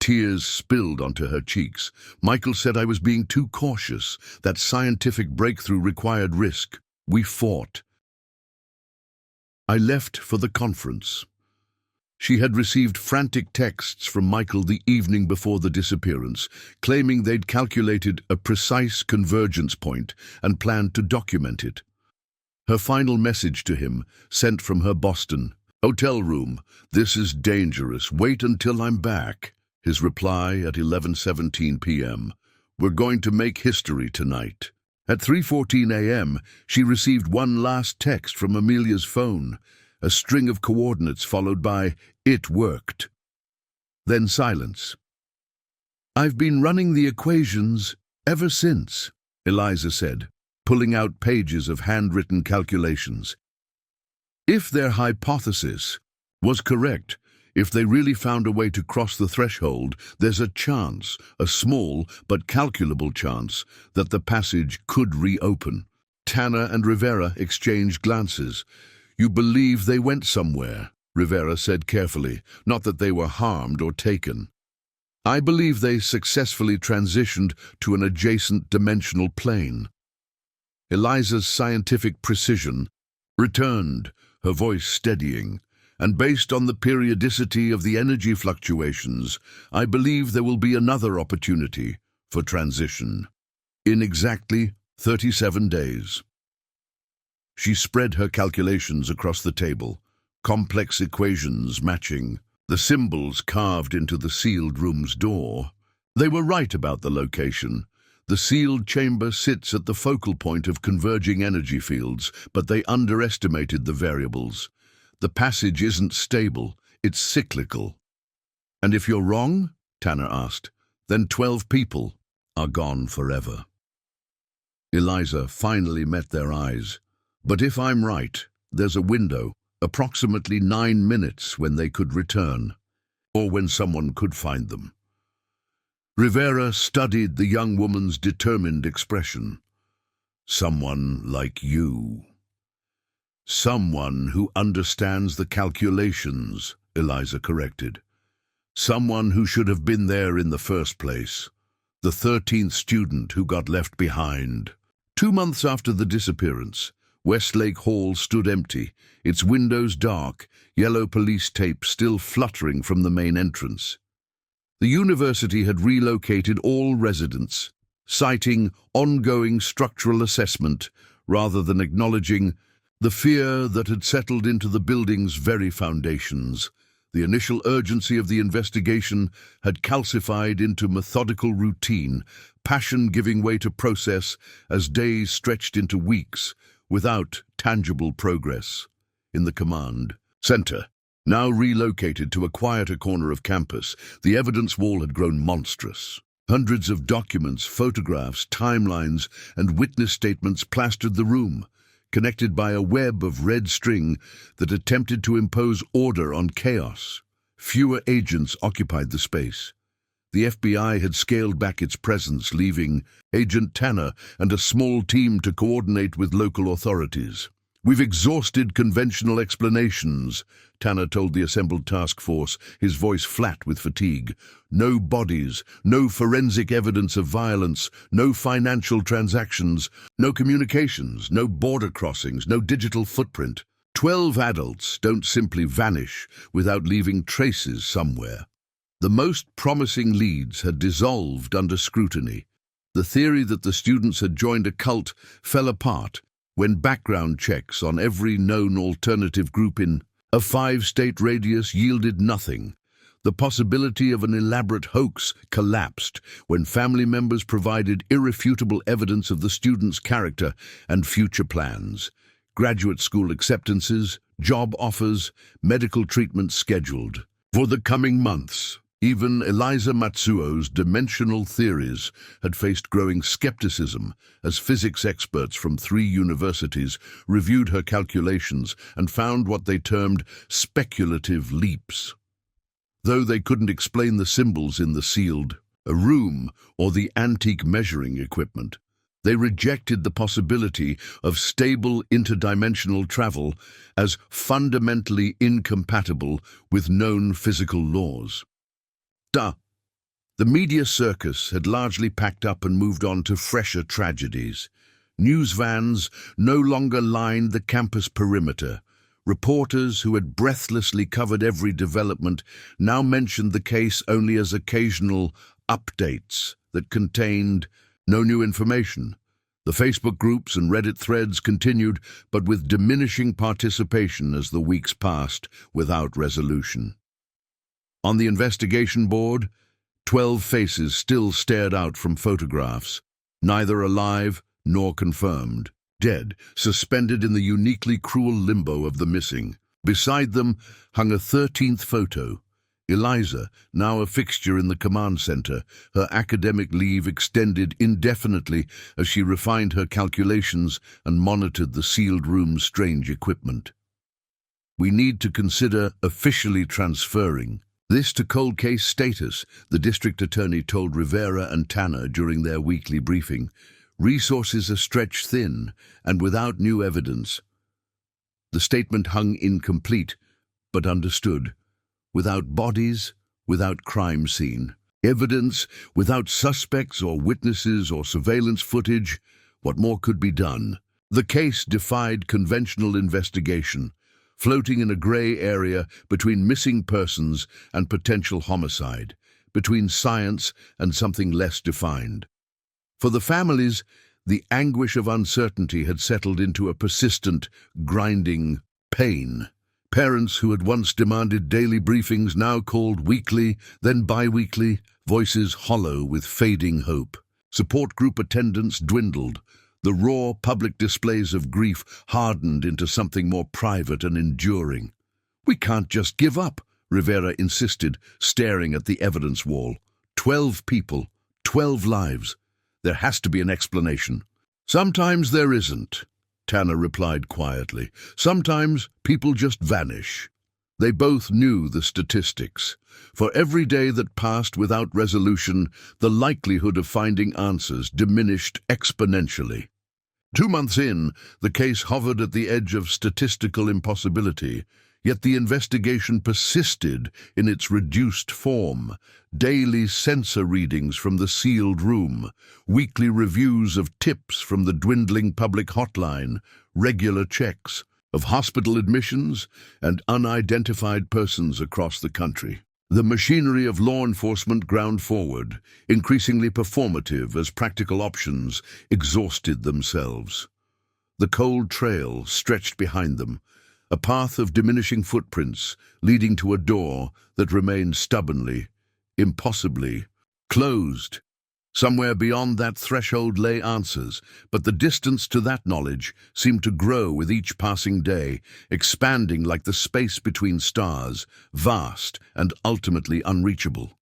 Tears spilled onto her cheeks. Michael said I was being too cautious, that scientific breakthrough required risk. We fought. I left for the conference. She had received frantic texts from Michael the evening before the disappearance, claiming they'd calculated a precise convergence point and planned to document it. Her final message to him, sent from her Boston hotel room, "This is dangerous. Wait until I'm back." His reply at 11:17 p.m. "We're going to make history tonight." At 3:14 a.m., she received one last text from Amelia's phone, a string of coordinates followed by, "It worked." Then silence. "I've been running the equations ever since," Eliza said, pulling out pages of handwritten calculations. If their hypothesis was correct, if they really found a way to cross the threshold, there's a chance, a small but calculable chance, that the passage could reopen. Tanner and Rivera exchanged glances. "You believe they went somewhere," Rivera said carefully, "not that they were harmed or taken." "I believe they successfully transitioned to an adjacent dimensional plane." Eliza's scientific precision returned, her voice steadying. "And based on the periodicity of the energy fluctuations, I believe there will be another opportunity for transition. In exactly 37 days. She spread her calculations across the table, complex equations matching the symbols carved into the sealed room's door. They were right about the location. The sealed chamber sits at the focal point of converging energy fields, but they underestimated the variables. The passage isn't stable, it's cyclical. "And if you're wrong?" Tanner asked. "Then 12 people are gone forever." Eliza finally met their eyes. "But if I'm right, there's a window, approximately 9 minutes when they could return, or when someone could find them." Rivera studied the young woman's determined expression. "Someone like you." "Someone who understands the calculations," Eliza corrected. "Someone who should have been there in the first place. The 13th student who got left behind." 2 months after the disappearance, Westlake Hall stood empty, its windows dark, yellow police tape still fluttering from the main entrance. The university had relocated all residents, citing ongoing structural assessment rather than acknowledging the fear that had settled into the building's very foundations. The initial urgency of the investigation had calcified into methodical routine, passion giving way to process as days stretched into weeks without tangible progress. In the command center, now relocated to a quieter corner of campus, the evidence wall had grown monstrous. Hundreds of documents, photographs, timelines, and witness statements plastered the room, connected by a web of red string that attempted to impose order on chaos. Fewer agents occupied the space. The FBI had scaled back its presence, leaving Agent Tanner and a small team to coordinate with local authorities. "We've exhausted conventional explanations," Tanner told the assembled task force, his voice flat with fatigue. "No bodies, no forensic evidence of violence, no financial transactions, no communications, no border crossings, no digital footprint. 12 adults don't simply vanish without leaving traces somewhere." The most promising leads had dissolved under scrutiny. The theory that the students had joined a cult fell apart when background checks on every known alternative group in a 5-state radius yielded nothing. The possibility of an elaborate hoax collapsed when family members provided irrefutable evidence of the students' character and future plans. Graduate school acceptances, job offers, medical treatment scheduled. For the coming months, even Eliza Matsuo's dimensional theories had faced growing skepticism as physics experts from 3 universities reviewed her calculations and found what they termed speculative leaps. Though they couldn't explain the symbols in the sealed room or the antique measuring equipment, they rejected the possibility of stable interdimensional travel as fundamentally incompatible with known physical laws. The media circus had largely packed up and moved on to fresher tragedies. News vans no longer lined the campus perimeter. Reporters who had breathlessly covered every development now mentioned the case only as occasional updates that contained no new information. The Facebook groups and Reddit threads continued, but with diminishing participation as the weeks passed without resolution. On the investigation board, 12 faces still stared out from photographs, neither alive nor confirmed, dead, suspended in the uniquely cruel limbo of the missing. Beside them hung a 13th photo. Eliza, now a fixture in the command center, her academic leave extended indefinitely as she refined her calculations and monitored the sealed room's strange equipment. "We need to consider officially transferring this to cold case status," the district attorney told Rivera and Tanner during their weekly briefing. "Resources are stretched thin and without new evidence." The statement hung incomplete, but understood. Without bodies, without crime scene, evidence, without suspects or witnesses or surveillance footage, what more could be done? The case defied conventional investigation, floating in a gray area between missing persons and potential homicide, between science and something less defined. For the families, the anguish of uncertainty had settled into a persistent, grinding pain. Parents who had once demanded daily briefings now called weekly, then bi-weekly, voices hollow with fading hope. Support group attendance dwindled. The raw public displays of grief hardened into something more private and enduring. "We can't just give up," Rivera insisted, staring at the evidence wall. 12 people, 12 lives. There has to be an explanation. "Sometimes there isn't," Tanner replied quietly. "Sometimes people just vanish." They both knew the statistics. For every day that passed without resolution, the likelihood of finding answers diminished exponentially. 2 months in, the case hovered at the edge of statistical impossibility, yet the investigation persisted in its reduced form. Daily sensor readings from the sealed room, weekly reviews of tips from the dwindling public hotline, regular checks of hospital admissions and unidentified persons across the country. The machinery of law enforcement ground forward, increasingly performative as practical options exhausted themselves. The cold trail stretched behind them, a path of diminishing footprints leading to a door that remained stubbornly, impossibly closed. Somewhere beyond that threshold lay answers, but the distance to that knowledge seemed to grow with each passing day, expanding like the space between stars, vast and ultimately unreachable.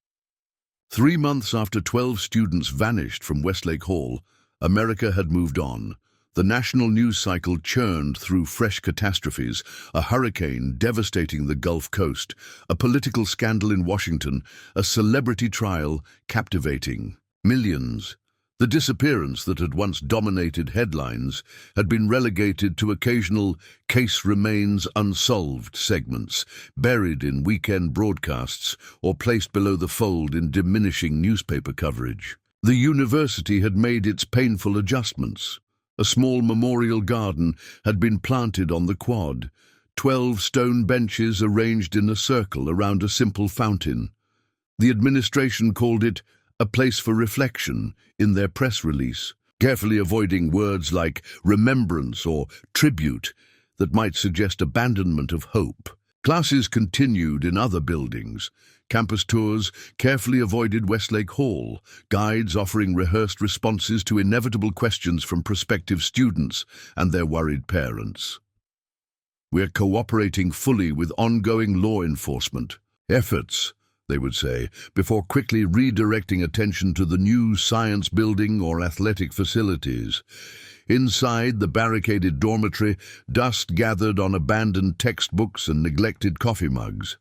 3 months after 12 students vanished from Westlake Hall, America had moved on. The national news cycle churned through fresh catastrophes: a hurricane devastating the Gulf Coast, a political scandal in Washington, a celebrity trial captivating millions. The disappearance that had once dominated headlines had been relegated to occasional case remains unsolved segments, buried in weekend broadcasts or placed below the fold in diminishing newspaper coverage. The university had made its painful adjustments. A small memorial garden had been planted on the quad, 12 stone benches arranged in a circle around a simple fountain. The administration called it a place for reflection in their press release, carefully avoiding words like remembrance or tribute that might suggest abandonment of hope. Classes continued in other buildings. Campus tours carefully avoided Westlake Hall, guides offering rehearsed responses to inevitable questions from prospective students and their worried parents. "We're cooperating fully with ongoing law enforcement efforts," they would say, before quickly redirecting attention to the new science building or athletic facilities. Inside the barricaded dormitory, dust gathered on abandoned textbooks and neglected coffee mugs.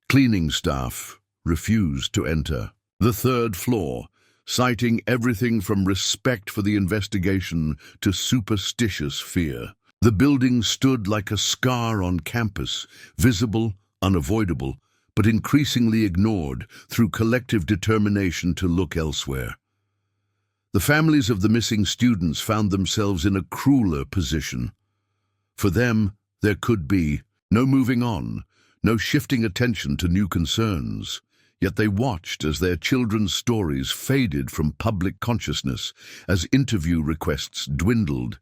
Cleaning staff refused to enter. The third floor, citing everything from respect for the investigation to superstitious fear. The building stood like a scar on campus, visible, unavoidable, but increasingly ignored through collective determination to look elsewhere. The families of the missing students found themselves in a crueler position. For them, there could be no moving on, no shifting attention to new concerns. Yet they watched as their children's stories faded from public consciousness, as interview requests dwindled,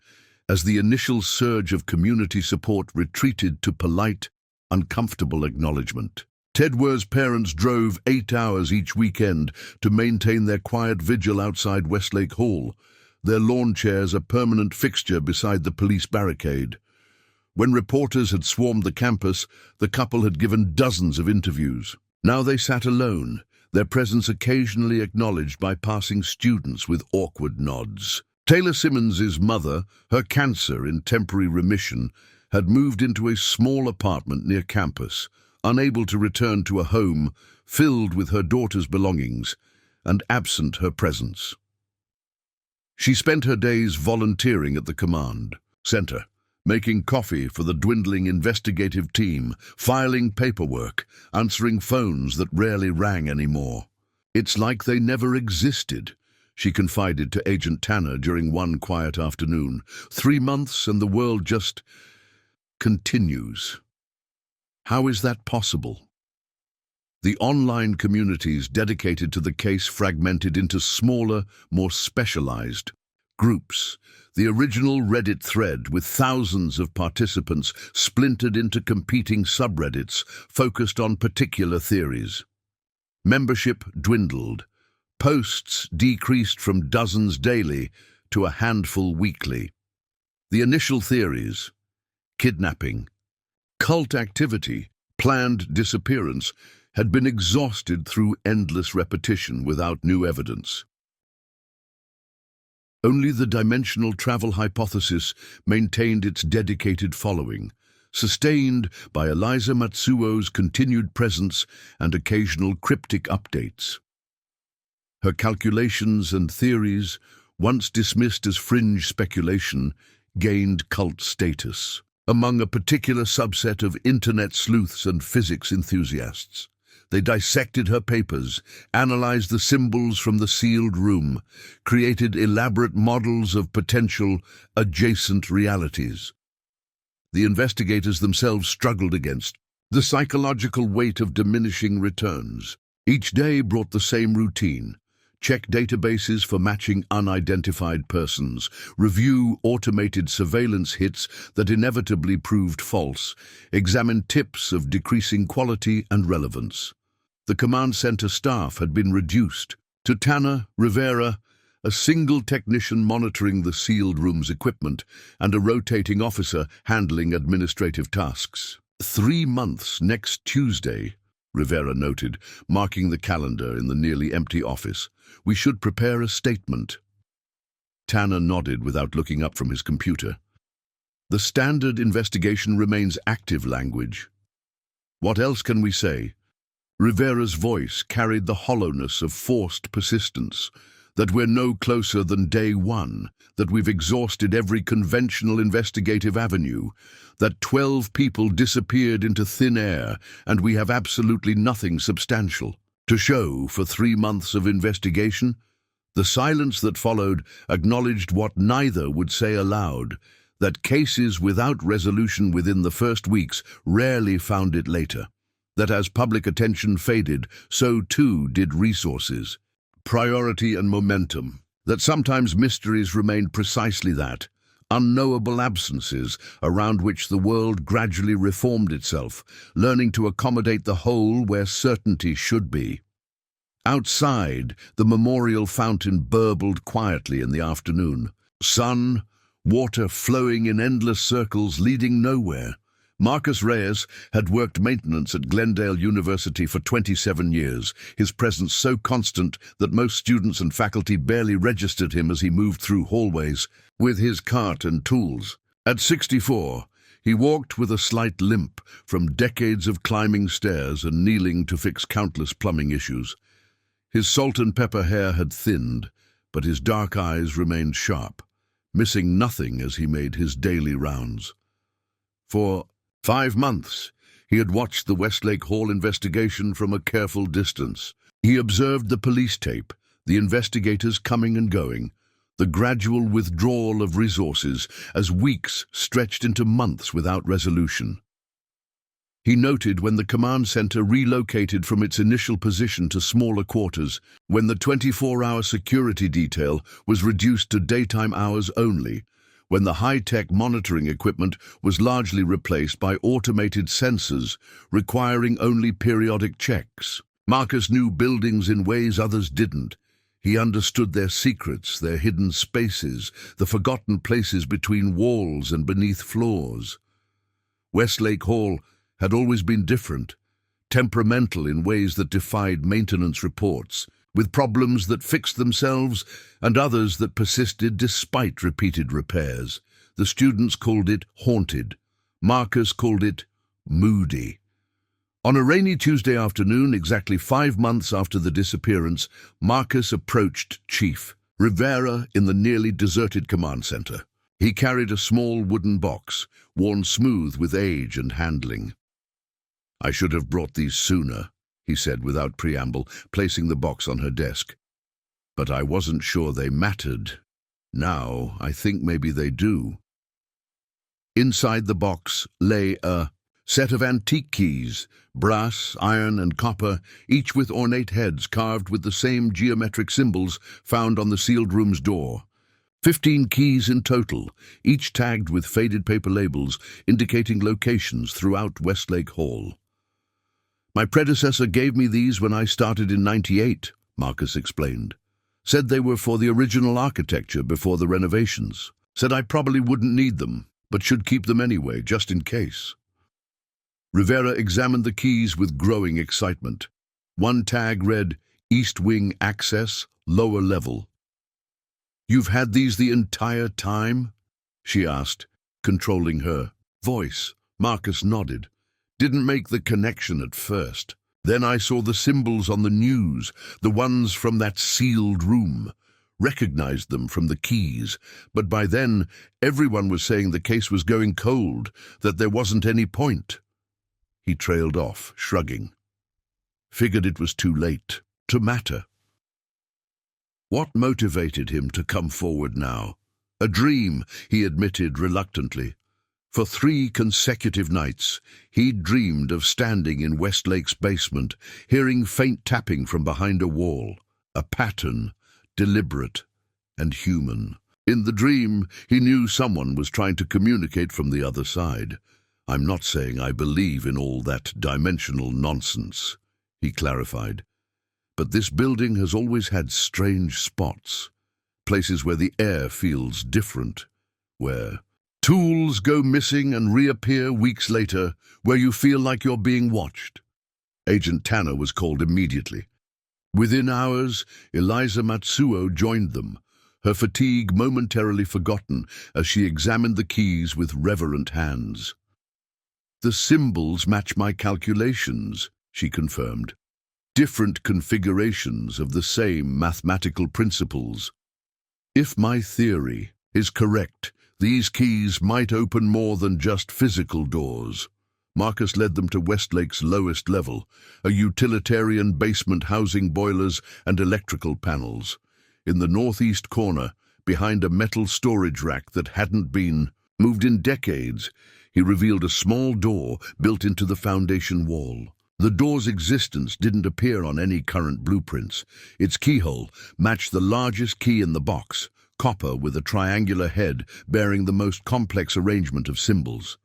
as the initial surge of community support retreated to polite, uncomfortable acknowledgement. Ted Weir's parents drove 8 hours each weekend to maintain their quiet vigil outside Westlake Hall, their lawn chairs a permanent fixture beside the police barricade. When reporters had swarmed the campus, the couple had given dozens of interviews. Now they sat alone, their presence occasionally acknowledged by passing students with awkward nods. Taylor Simmons's mother, her cancer in temporary remission, had moved into a small apartment near campus, unable to return to a home filled with her daughter's belongings and absent her presence. She spent her days volunteering at the command center, making coffee for the dwindling investigative team, filing paperwork, answering phones that rarely rang anymore. "It's like they never existed," she confided to Agent Tanner during one quiet afternoon. 3 months and the world just continues. How is that possible? The online communities dedicated to the case fragmented into smaller, more specialized groups. The original Reddit thread, with thousands of participants, splintered into competing subreddits focused on particular theories. Membership dwindled. Posts decreased from dozens daily to a handful weekly. The initial theories: kidnapping, cult activity, planned disappearance, had been exhausted through endless repetition without new evidence. Only the dimensional travel hypothesis maintained its dedicated following, sustained by Eliza Matsuo's continued presence and occasional cryptic updates. Her calculations and theories, once dismissed as fringe speculation, gained cult status among a particular subset of internet sleuths and physics enthusiasts. They dissected her papers, analyzed the symbols from the sealed room, created elaborate models of potential adjacent realities. The investigators themselves struggled against the psychological weight of diminishing returns. Each day brought the same routine: check databases for matching unidentified persons, review automated surveillance hits that inevitably proved false, examine tips of decreasing quality and relevance. The command center staff had been reduced to Tanner, Rivera, a single technician monitoring the sealed room's equipment, and a rotating officer handling administrative tasks. 3 months next Tuesday, Rivera noted, marking the calendar in the nearly empty office. "We should prepare a statement." Tanner nodded without looking up from his computer. "The standard investigation remains active language. What else can we say?" Rivera's voice carried the hollowness of forced persistence. "That we're no closer than day one, that we've exhausted every conventional investigative avenue, that 12 people disappeared into thin air, and we have absolutely nothing substantial to show for 3 months of investigation." The silence that followed acknowledged what neither would say aloud, that cases without resolution within the first weeks rarely found it later, that as public attention faded, so too did resources, priority and momentum, that sometimes mysteries remained precisely that, unknowable absences around which the world gradually reformed itself, learning to accommodate the whole where certainty should be. Outside, the memorial fountain burbled quietly in the afternoon. Sun, water flowing in endless circles leading nowhere. Marcus Reyes had worked maintenance at Glendale University for 27 years, his presence so constant that most students and faculty barely registered him as he moved through hallways with his cart and tools. At 64, he walked with a slight limp from decades of climbing stairs and kneeling to fix countless plumbing issues. His salt and pepper hair had thinned, but his dark eyes remained sharp, missing nothing as he made his daily rounds. For 5 months, he had watched the Westlake Hall investigation from a careful distance. He observed the police tape, the investigators coming and going, the gradual withdrawal of resources as weeks stretched into months without resolution. He noted when the command center relocated from its initial position to smaller quarters, when the 24-hour security detail was reduced to daytime hours only, when the high-tech monitoring equipment was largely replaced by automated sensors requiring only periodic checks. Marcus knew buildings in ways others didn't. He understood their secrets, their hidden spaces, the forgotten places between walls and beneath floors. Westlake Hall had always been different, temperamental in ways that defied maintenance reports, with problems that fixed themselves and others that persisted despite repeated repairs. The students called it haunted. Marcus called it moody. On a rainy Tuesday afternoon, exactly 5 months after the disappearance, Marcus approached Chief Rivera in the nearly deserted command center. He carried a small wooden box, worn smooth with age and handling. "I should have brought these sooner," he said without preamble, placing the box on her desk. "But I wasn't sure they mattered. Now, I think maybe they do." Inside the box lay a set of antique keys, brass, iron, and copper, each with ornate heads carved with the same geometric symbols found on the sealed room's door. 15 keys in total, each tagged with faded paper labels indicating locations throughout Westlake Hall. "My predecessor gave me these when I started in '98, Marcus explained. "Said they were for the original architecture before the renovations. Said I probably wouldn't need them, but should keep them anyway, just in case." Rivera examined the keys with growing excitement. One tag read, "East Wing Access, Lower Level." "You've had these the entire time?" she asked, controlling her voice. Marcus nodded. "Didn't make the connection at first. Then I saw the symbols on the news, the ones from that sealed room. Recognized them from the keys, but by then everyone was saying the case was going cold, that there wasn't any point." He trailed off, shrugging. Figured it was too late to matter. What motivated him to come forward now? A dream, he admitted reluctantly. For 3 consecutive nights, he'd dreamed of standing in Westlake's basement, hearing faint tapping from behind a wall, a pattern, deliberate and human. In the dream, he knew someone was trying to communicate from the other side. "I'm not saying I believe in all that dimensional nonsense," he clarified. "But this building has always had strange spots, places where the air feels different, where tools go missing and reappear weeks later, where you feel like you're being watched." Agent Tanner was called immediately. Within hours, Eliza Matsuo joined them, her fatigue momentarily forgotten as she examined the keys with reverent hands. "The symbols match my calculations," she confirmed. "Different configurations of the same mathematical principles. If my theory is correct, these keys might open more than just physical doors." Marcus led them to Westlake's lowest level, a utilitarian basement housing boilers and electrical panels. In the northeast corner, behind a metal storage rack that hadn't been moved in decades, he revealed a small door built into the foundation wall. The door's existence didn't appear on any current blueprints. Its keyhole matched the largest key in the box, copper with a triangular head bearing the most complex arrangement of symbols.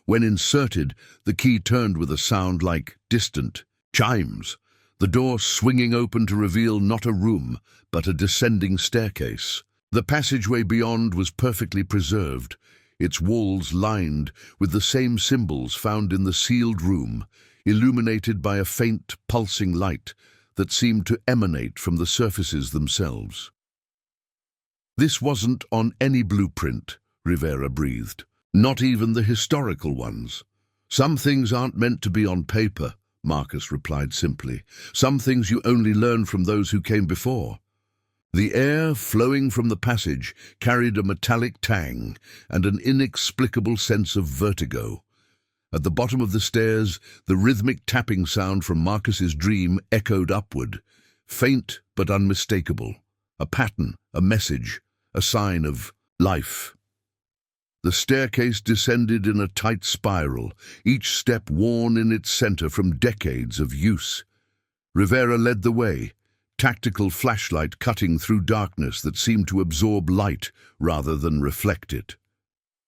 When inserted, the key turned with a sound like distant chimes, the door swinging open to reveal not a room, but a descending staircase. The passageway beyond was perfectly preserved, its walls lined with the same symbols found in the sealed room, illuminated by a faint, pulsing light that seemed to emanate from the surfaces themselves. "This wasn't on any blueprint," Rivera breathed. "Not even the historical ones." "Some things aren't meant to be on paper," Marcus replied simply. "Some things you only learn from those who came before." The air flowing from the passage carried a metallic tang and an inexplicable sense of vertigo. At the bottom of the stairs, the rhythmic tapping sound from Marcus's dream echoed upward, faint but unmistakable. A pattern, a message, a sign of life. The staircase descended in a tight spiral, each step worn in its center from decades of use. Rivera led the way, tactical flashlight cutting through darkness that seemed to absorb light rather than reflect it.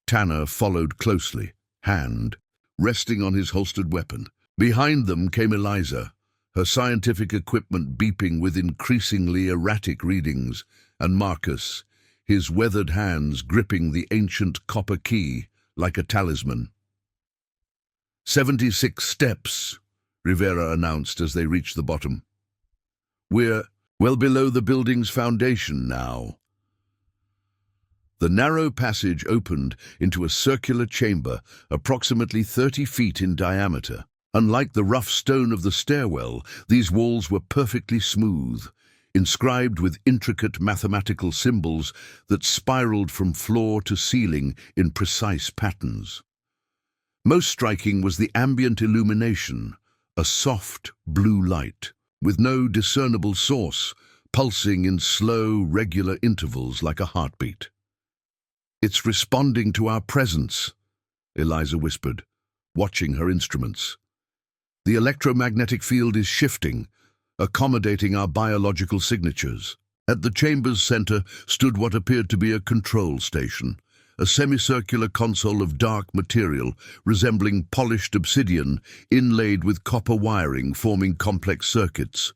Tanner followed closely, hand resting on his holstered weapon. Behind them came Eliza, her scientific equipment beeping with increasingly erratic readings, and Marcus, his weathered hands gripping the ancient copper key like a talisman. 76 steps, Rivera announced as they reached the bottom. "We're well below the building's foundation now." The narrow passage opened into a circular chamber approximately 30 feet in diameter. Unlike the rough stone of the stairwell, these walls were perfectly smooth, inscribed with intricate mathematical symbols that spiraled from floor to ceiling in precise patterns. Most striking was the ambient illumination, a soft blue light, with no discernible source, pulsing in slow, regular intervals like a heartbeat. "It's responding to our presence," Eliza whispered, watching her instruments. "The electromagnetic field is shifting, accommodating our biological signatures." At the chamber's center stood what appeared to be a control station, a semicircular console of dark material resembling polished obsidian inlaid with copper wiring forming complex circuits.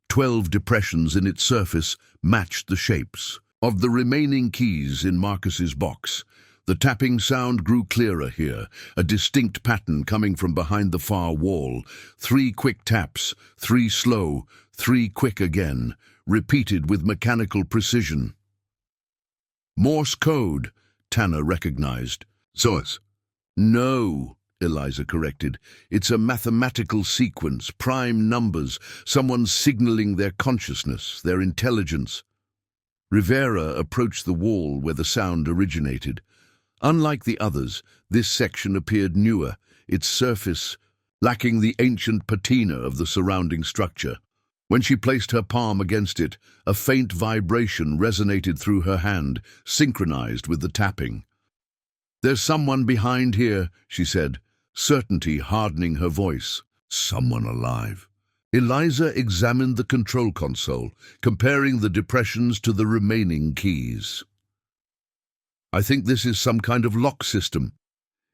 12 depressions in its surface matched the shapes of the remaining keys in Marcus's box. The tapping sound grew clearer here, a distinct pattern coming from behind the far wall. 3 quick taps, 3 slow, 3 quick again, repeated with mechanical precision. "Morse code," Tanner recognized. "Source?" "No," Eliza corrected. "It's a mathematical sequence, prime numbers, someone signaling their consciousness, their intelligence." Rivera approached the wall where the sound originated. Unlike the others, this section appeared newer, its surface lacking the ancient patina of the surrounding structure. When she placed her palm against it, a faint vibration resonated through her hand, synchronized with the tapping. "There's someone behind here," she said, certainty hardening her voice. "Someone alive." Eliza examined the control console, comparing the depressions to the remaining keys. "I think this is some kind of lock system.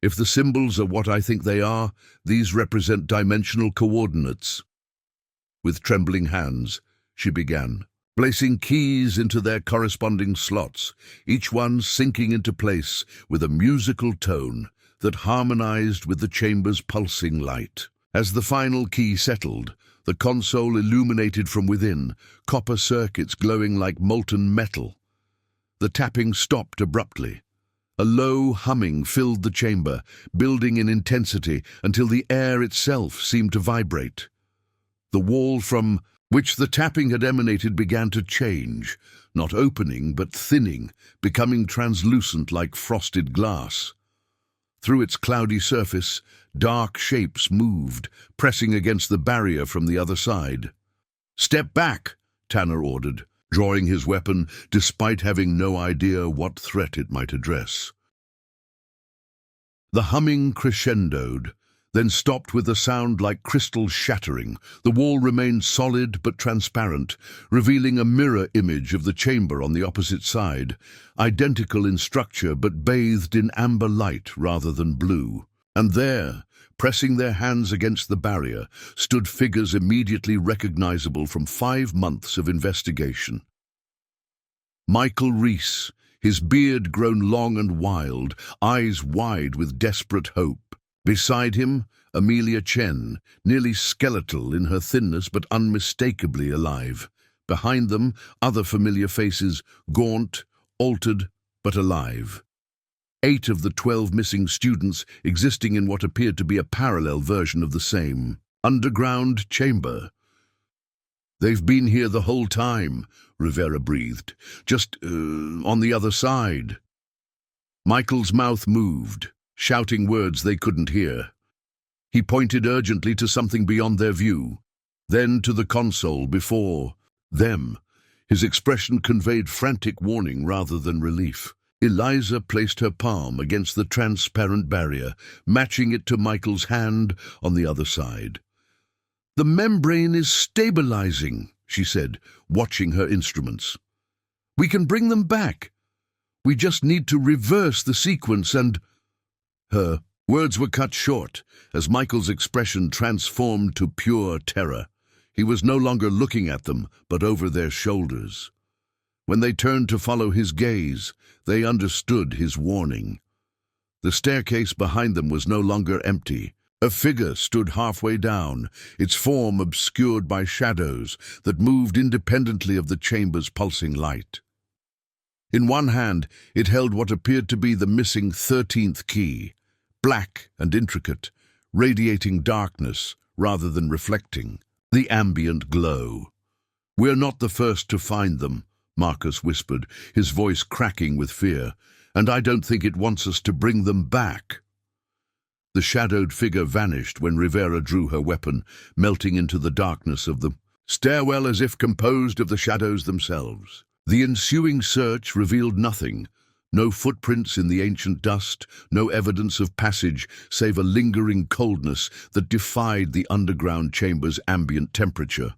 If the symbols are what I think they are, these represent dimensional coordinates." With trembling hands, she began, placing keys into their corresponding slots, each one sinking into place with a musical tone that harmonized with the chamber's pulsing light. As the final key settled, the console illuminated from within, copper circuits glowing like molten metal. The tapping stopped abruptly. A low humming filled the chamber, building in intensity until the air itself seemed to vibrate. The wall from which the tapping had emanated began to change, not opening but thinning, becoming translucent like frosted glass. Through its cloudy surface, dark shapes moved, pressing against the barrier from the other side. "Step back," Tanner ordered, drawing his weapon despite having no idea what threat it might address. The humming crescendoed, then stopped with a sound like crystal shattering. The wall remained solid but transparent, revealing a mirror image of the chamber on the opposite side, identical in structure but bathed in amber light rather than blue. And there, pressing their hands against the barrier, stood figures immediately recognizable from 5 months of investigation. Michael Reese, his beard grown long and wild, eyes wide with desperate hope. Beside him, Amelia Chen, nearly skeletal in her thinness but unmistakably alive. Behind them, other familiar faces, gaunt, altered, but alive. 8 of the 12 missing students existing in what appeared to be a parallel version of the same underground chamber. "They've been here the whole time," Rivera breathed. "Just, on the other side." Michael's mouth moved, shouting words they couldn't hear. He pointed urgently to something beyond their view, then to the console before them. His expression conveyed frantic warning rather than relief. Eliza placed her palm against the transparent barrier, matching it to Michael's hand on the other side. "The membrane is stabilizing," she said, watching her instruments. "We can bring them back. We just need to reverse the sequence and—" Her words were cut short as Michael's expression transformed to pure terror. He was no longer looking at them, but over their shoulders. When they turned to follow his gaze, they understood his warning. The staircase behind them was no longer empty. A figure stood halfway down, its form obscured by shadows that moved independently of the chamber's pulsing light. In one hand, it held what appeared to be the missing 13th key, black and intricate, radiating darkness rather than reflecting the ambient glow. "We're not the first to find them," Marcus whispered, his voice cracking with fear, "and I don't think it wants us to bring them back." The shadowed figure vanished when Rivera drew her weapon, melting into the darkness of the stairwell as if composed of the shadows themselves. The ensuing search revealed nothing. No footprints in the ancient dust, no evidence of passage, save a lingering coldness that defied the underground chamber's ambient temperature.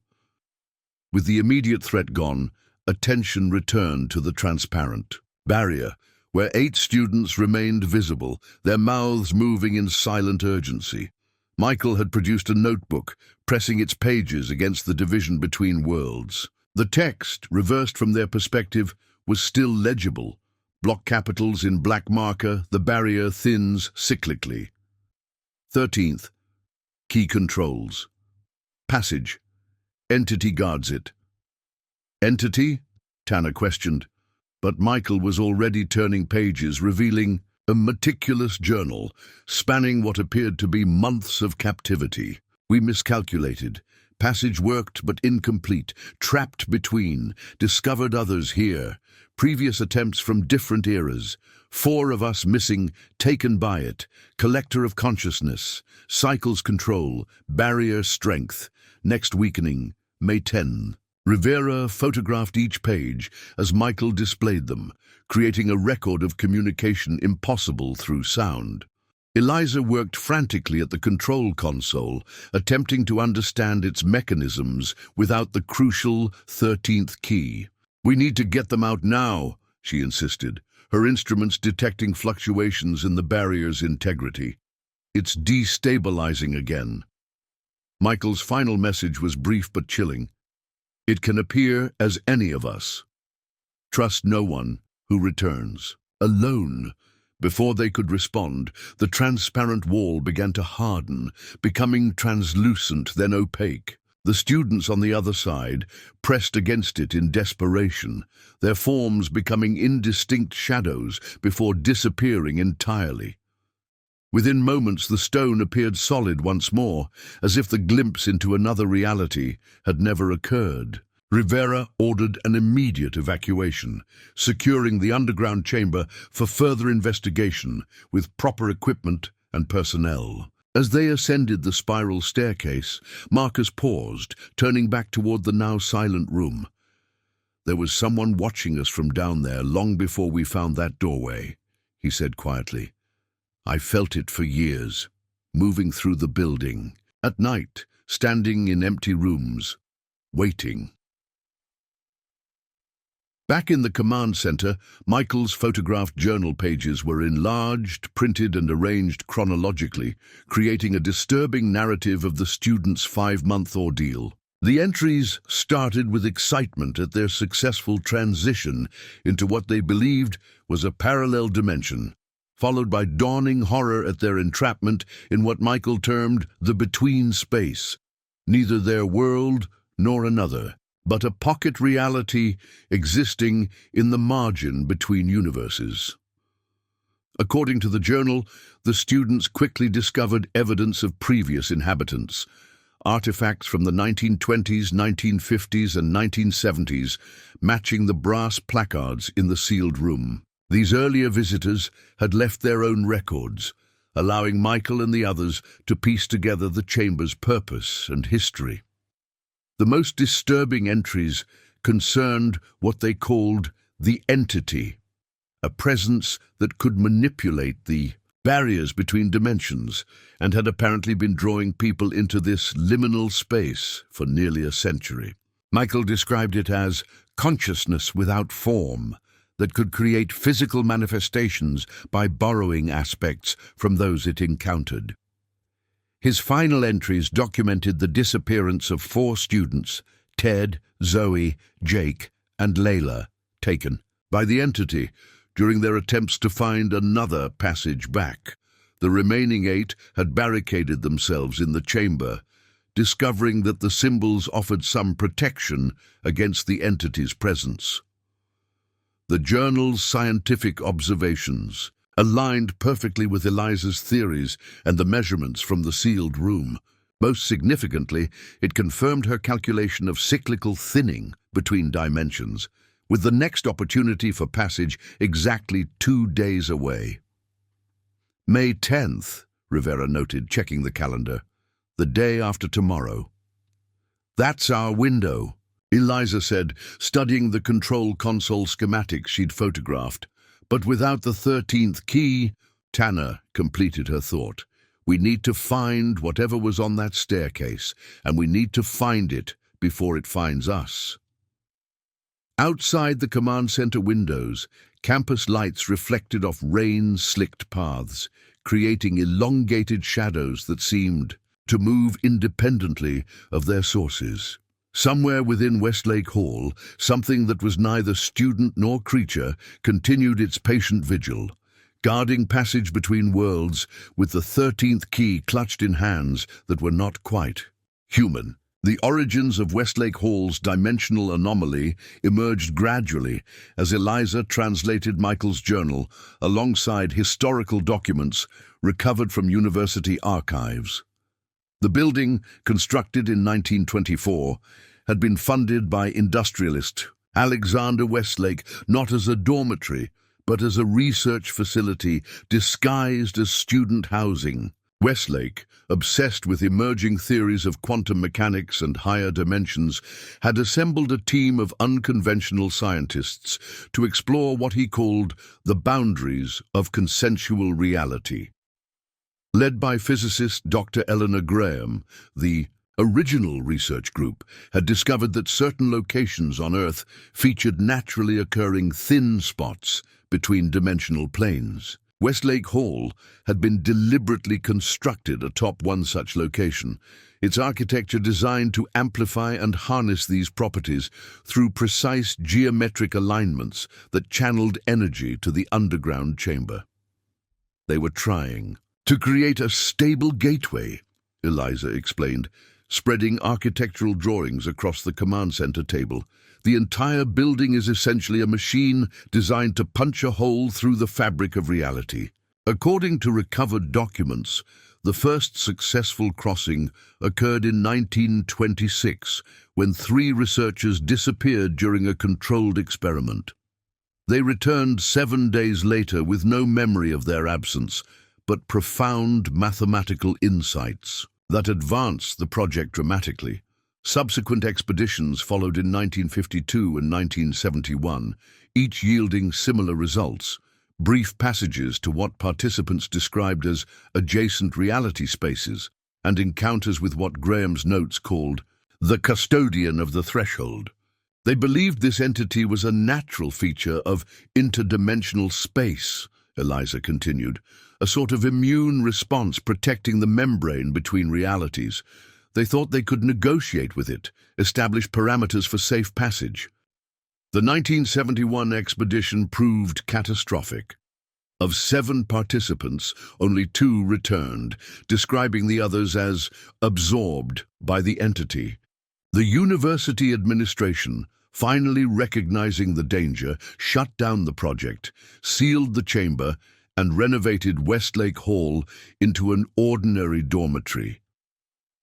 With the immediate threat gone, attention returned to the transparent barrier, where 8 students remained visible, their mouths moving in silent urgency. Michael had produced a notebook, pressing its pages against the division between worlds. The text, reversed from their perspective, was still legible. Block capitals in black marker, the barrier thins cyclically. 13th. Key controls. Passage. Entity guards it. "Entity?" Tanner questioned. But Michael was already turning pages, revealing a meticulous journal, spanning what appeared to be months of captivity. "We miscalculated. Passage worked but incomplete, trapped between, discovered others here. Previous attempts from different eras. 4 of us missing, taken by it. Collector of consciousness. Cycles control. Barrier strength. Next weakening. May 10. Rivera photographed each page as Michael displayed them, creating a record of communication impossible through sound. Eliza worked frantically at the control console, attempting to understand its mechanisms without the crucial 13th key. "We need to get them out now," she insisted, her instruments detecting fluctuations in the barrier's integrity. "It's destabilizing again." Michael's final message was brief but chilling. "It can appear as any of us. Trust no one who returns. Alone, Before they could respond, the transparent wall began to harden, becoming translucent, then opaque. The students on the other side pressed against it in desperation, their forms becoming indistinct shadows before disappearing entirely. Within moments, the stone appeared solid once more, as if the glimpse into another reality had never occurred. Rivera ordered an immediate evacuation, securing the underground chamber for further investigation with proper equipment and personnel. As they ascended the spiral staircase, Marcus paused, turning back toward the now silent room. "There was someone watching us from down there long before we found that doorway," he said quietly. "I felt it for years, moving through the building, at night, standing in empty rooms, waiting." Back in the command center, Michael's photographed journal pages were enlarged, printed and arranged chronologically, creating a disturbing narrative of the students' 5-month ordeal. The entries started with excitement at their successful transition into what they believed was a parallel dimension, followed by dawning horror at their entrapment in what Michael termed the between space, neither their world nor another, but a pocket reality existing in the margin between universes. According to the journal, the students quickly discovered evidence of previous inhabitants, artifacts from the 1920s, 1950s, and 1970s, matching the brass placards in the sealed room. These earlier visitors had left their own records, allowing Michael and the others to piece together the chamber's purpose and history. The most disturbing entries concerned what they called the entity, a presence that could manipulate the barriers between dimensions and had apparently been drawing people into this liminal space for nearly a century. Michael described it as consciousness without form that could create physical manifestations by borrowing aspects from those it encountered. His final entries documented the disappearance of 4 students, Ted, Zoe, Jake, and Layla, taken by the entity during their attempts to find another passage back. The remaining 8 had barricaded themselves in the chamber, discovering that the symbols offered some protection against the entity's presence. The journal's scientific observations aligned perfectly with Eliza's theories and the measurements from the sealed room. Most significantly, it confirmed her calculation of cyclical thinning between dimensions, with the next opportunity for passage exactly 2 days away. May 10th, Rivera noted, checking the calendar. The day after tomorrow. "That's our window," Eliza said, studying the control console schematics she'd photographed. "But without the 13th key," Tanner completed her thought. "We need to find whatever was on that staircase, and we need to find it before it finds us." Outside the command center windows, campus lights reflected off rain-slicked paths, creating elongated shadows that seemed to move independently of their sources. Somewhere within Westlake Hall, something that was neither student nor creature continued its patient vigil, guarding passage between worlds with the 13th key clutched in hands that were not quite human. The origins of Westlake Hall's dimensional anomaly emerged gradually as Eliza translated Michael's journal alongside historical documents recovered from university archives. The building, constructed in 1924, had been funded by industrialist Alexander Westlake not as a dormitory, but as a research facility disguised as student housing. Westlake, obsessed with emerging theories of quantum mechanics and higher dimensions, had assembled a team of unconventional scientists to explore what he called the boundaries of consensual reality. Led by physicist Dr. Eleanor Graham, the original research group had discovered that certain locations on Earth featured naturally occurring thin spots between dimensional planes. Westlake Hall had been deliberately constructed atop one such location, its architecture designed to amplify and harness these properties through precise geometric alignments that channeled energy to the underground chamber. They were trying to create a stable gateway, Eliza explained, spreading architectural drawings across the command center table. The entire building is essentially a machine designed to punch a hole through the fabric of reality. According to recovered documents, the first successful crossing occurred in 1926, when 3 researchers disappeared during a controlled experiment. They returned 7 days later with no memory of their absence, but profound mathematical insights that advanced the project dramatically. Subsequent expeditions followed in 1952 and 1971, each yielding similar results: brief passages to what participants described as adjacent reality spaces, and encounters with what Graham's notes called the custodian of the threshold. They believed this entity was a natural feature of interdimensional space, Eliza continued, a sort of immune response protecting the membrane between realities. They thought they could negotiate with it, establish parameters for safe passage. The 1971 expedition proved catastrophic. Of 7 participants, only 2 returned, describing the others as absorbed by the entity. The university administration, finally recognizing the danger, shut down the project, sealed the chamber, and renovated Westlake Hall into an ordinary dormitory.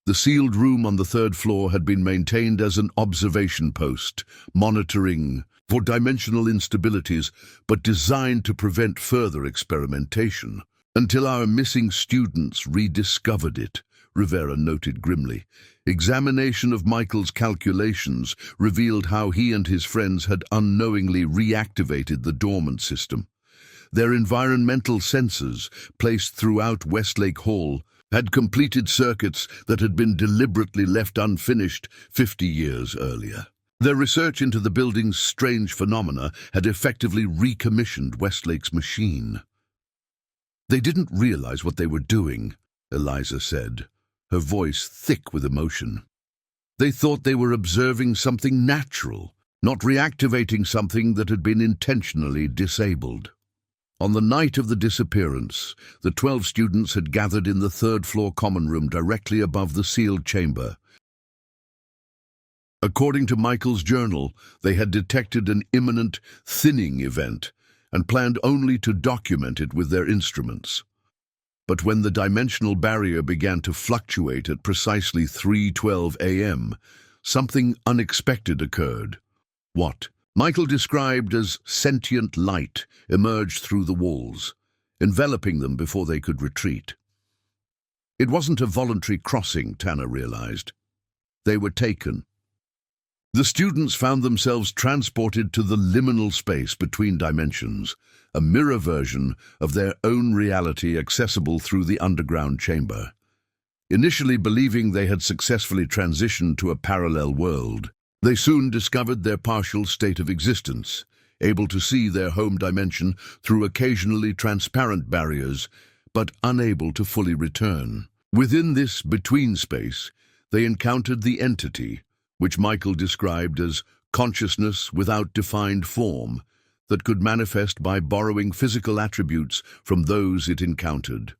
The sealed room on the 3rd floor had been maintained as an observation post, monitoring for dimensional instabilities, but designed to prevent further experimentation. Until our missing students rediscovered it, Rivera noted grimly. Examination of Michael's calculations revealed how he and his friends had unknowingly reactivated the dormant system. Their environmental sensors, placed throughout Westlake Hall, had completed circuits that had been deliberately left unfinished 50 years earlier. Their research into the building's strange phenomena had effectively recommissioned Westlake's machine. They didn't realize what they were doing, Eliza said, her voice thick with emotion. They thought they were observing something natural, not reactivating something that had been intentionally disabled. On the night of the disappearance, the 12 students had gathered in the 3rd floor common room directly above the sealed chamber. According to Michael's journal, they had detected an imminent thinning event and planned only to document it with their instruments. But when the dimensional barrier began to fluctuate at precisely 3:12 a.m., something unexpected occurred. What Michael described as sentient light emerged through the walls, enveloping them before they could retreat. It wasn't a voluntary crossing, Tanner realized. They were taken. The students found themselves transported to the liminal space between dimensions, a mirror version of their own reality accessible through the underground chamber. Initially believing they had successfully transitioned to a parallel world, they soon discovered their partial state of existence, able to see their home dimension through occasionally transparent barriers, but unable to fully return. Within this between space, they encountered the entity, which Michael described as consciousness without defined form, that could manifest by borrowing physical attributes from those it encountered.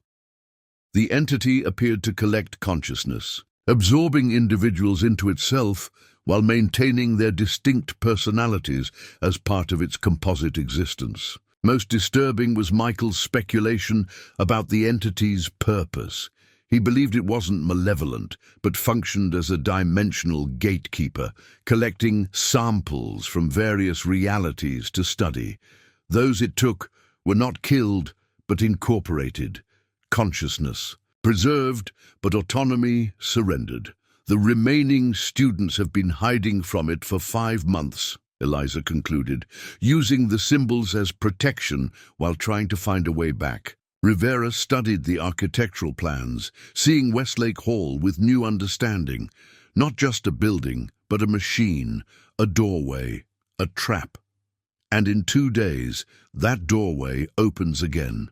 The entity appeared to collect consciousness, absorbing individuals into itself while maintaining their distinct personalities as part of its composite existence. Most disturbing was Michael's speculation about the entity's purpose. He believed it wasn't malevolent, but functioned as a dimensional gatekeeper, collecting samples from various realities to study. Those it took were not killed, but incorporated. Consciousness preserved, but autonomy surrendered. The remaining students have been hiding from it for 5 months, Eliza concluded, using the symbols as protection while trying to find a way back. Rivera studied the architectural plans, seeing Westlake Hall with new understanding. Not just a building, but a machine, a doorway, a trap. And in 2 days, that doorway opens again.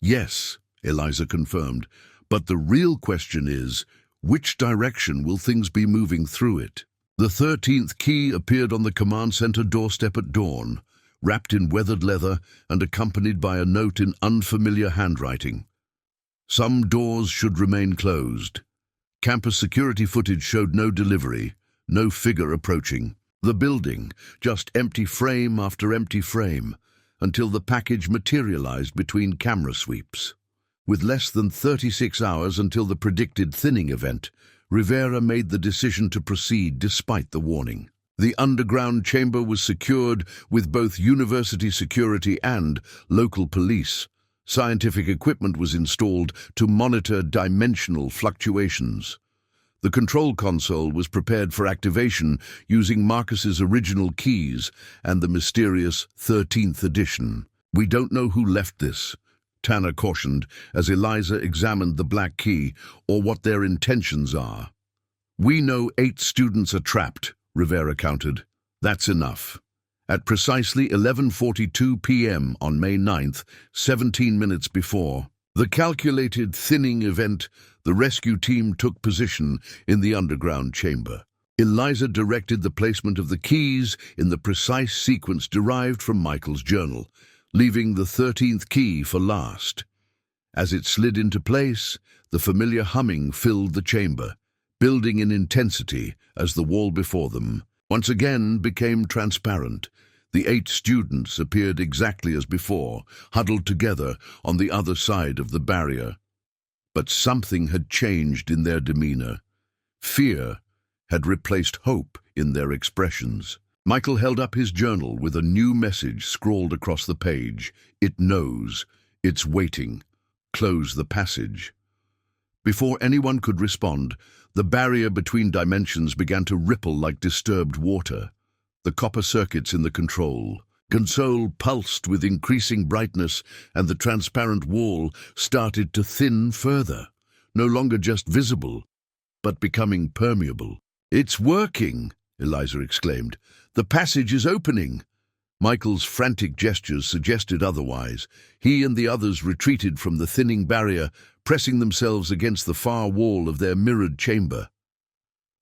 Yes, Eliza confirmed, but the real question is, which direction will things be moving through it? The 13th key appeared on the command center doorstep at dawn. wrapped in weathered leather and accompanied by a note in unfamiliar handwriting. Some doors should remain closed. Campus security footage showed no delivery, no figure approaching. The building, just empty frame after empty frame, until the package materialized between camera sweeps. With less than 36 hours until the predicted thinning event, Rivera made the decision to proceed despite the warning. The underground chamber was secured with both university security and local police. Scientific equipment was installed to monitor dimensional fluctuations. The control console was prepared for activation using Marcus's original keys and the mysterious 13th edition. "We don't know who left this," Tanner cautioned as Eliza examined the black key, "or what their intentions are." "We know 8 students are trapped," Rivera countered. "That's enough." At precisely 11:42 p.m. on May 9th, 17 minutes before the calculated thinning event, the rescue team took position in the underground chamber. Eliza directed the placement of the keys in the precise sequence derived from Michael's journal, leaving the 13th key for last. As it slid into place, the familiar humming filled the chamber, building in intensity as the wall before them once again became transparent. The 8 students appeared exactly as before, huddled together on the other side of the barrier. But something had changed in their demeanor. Fear had replaced hope in their expressions. Michael held up his journal with a new message scrawled across the page. "It knows. It's waiting. Close the passage." Before anyone could respond, the barrier between dimensions began to ripple like disturbed water. The copper circuits in the control console pulsed with increasing brightness, and the transparent wall started to thin further, no longer just visible, but becoming permeable. "It's working!" Eliza exclaimed. "The passage is opening!" Michael's frantic gestures suggested otherwise. He and the others retreated from the thinning barrier, pressing themselves against the far wall of their mirrored chamber.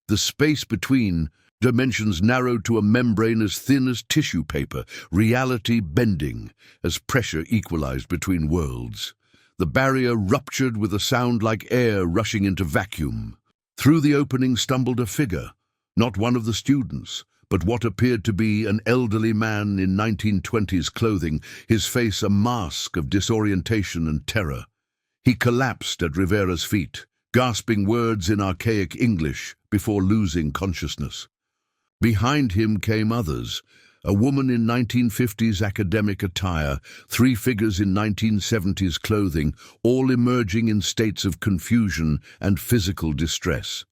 The space between dimensions narrowed to a membrane as thin as tissue paper, reality bending as pressure equalized between worlds. The barrier ruptured with a sound like air rushing into vacuum. Through the opening stumbled a figure, not one of the students, but what appeared to be an elderly man in 1920s clothing, his face a mask of disorientation and terror. He collapsed at Rivera's feet, gasping words in archaic English before losing consciousness. Behind him came others, a woman in 1950s academic attire, 3 figures in 1970s clothing, all emerging in states of confusion and physical distress.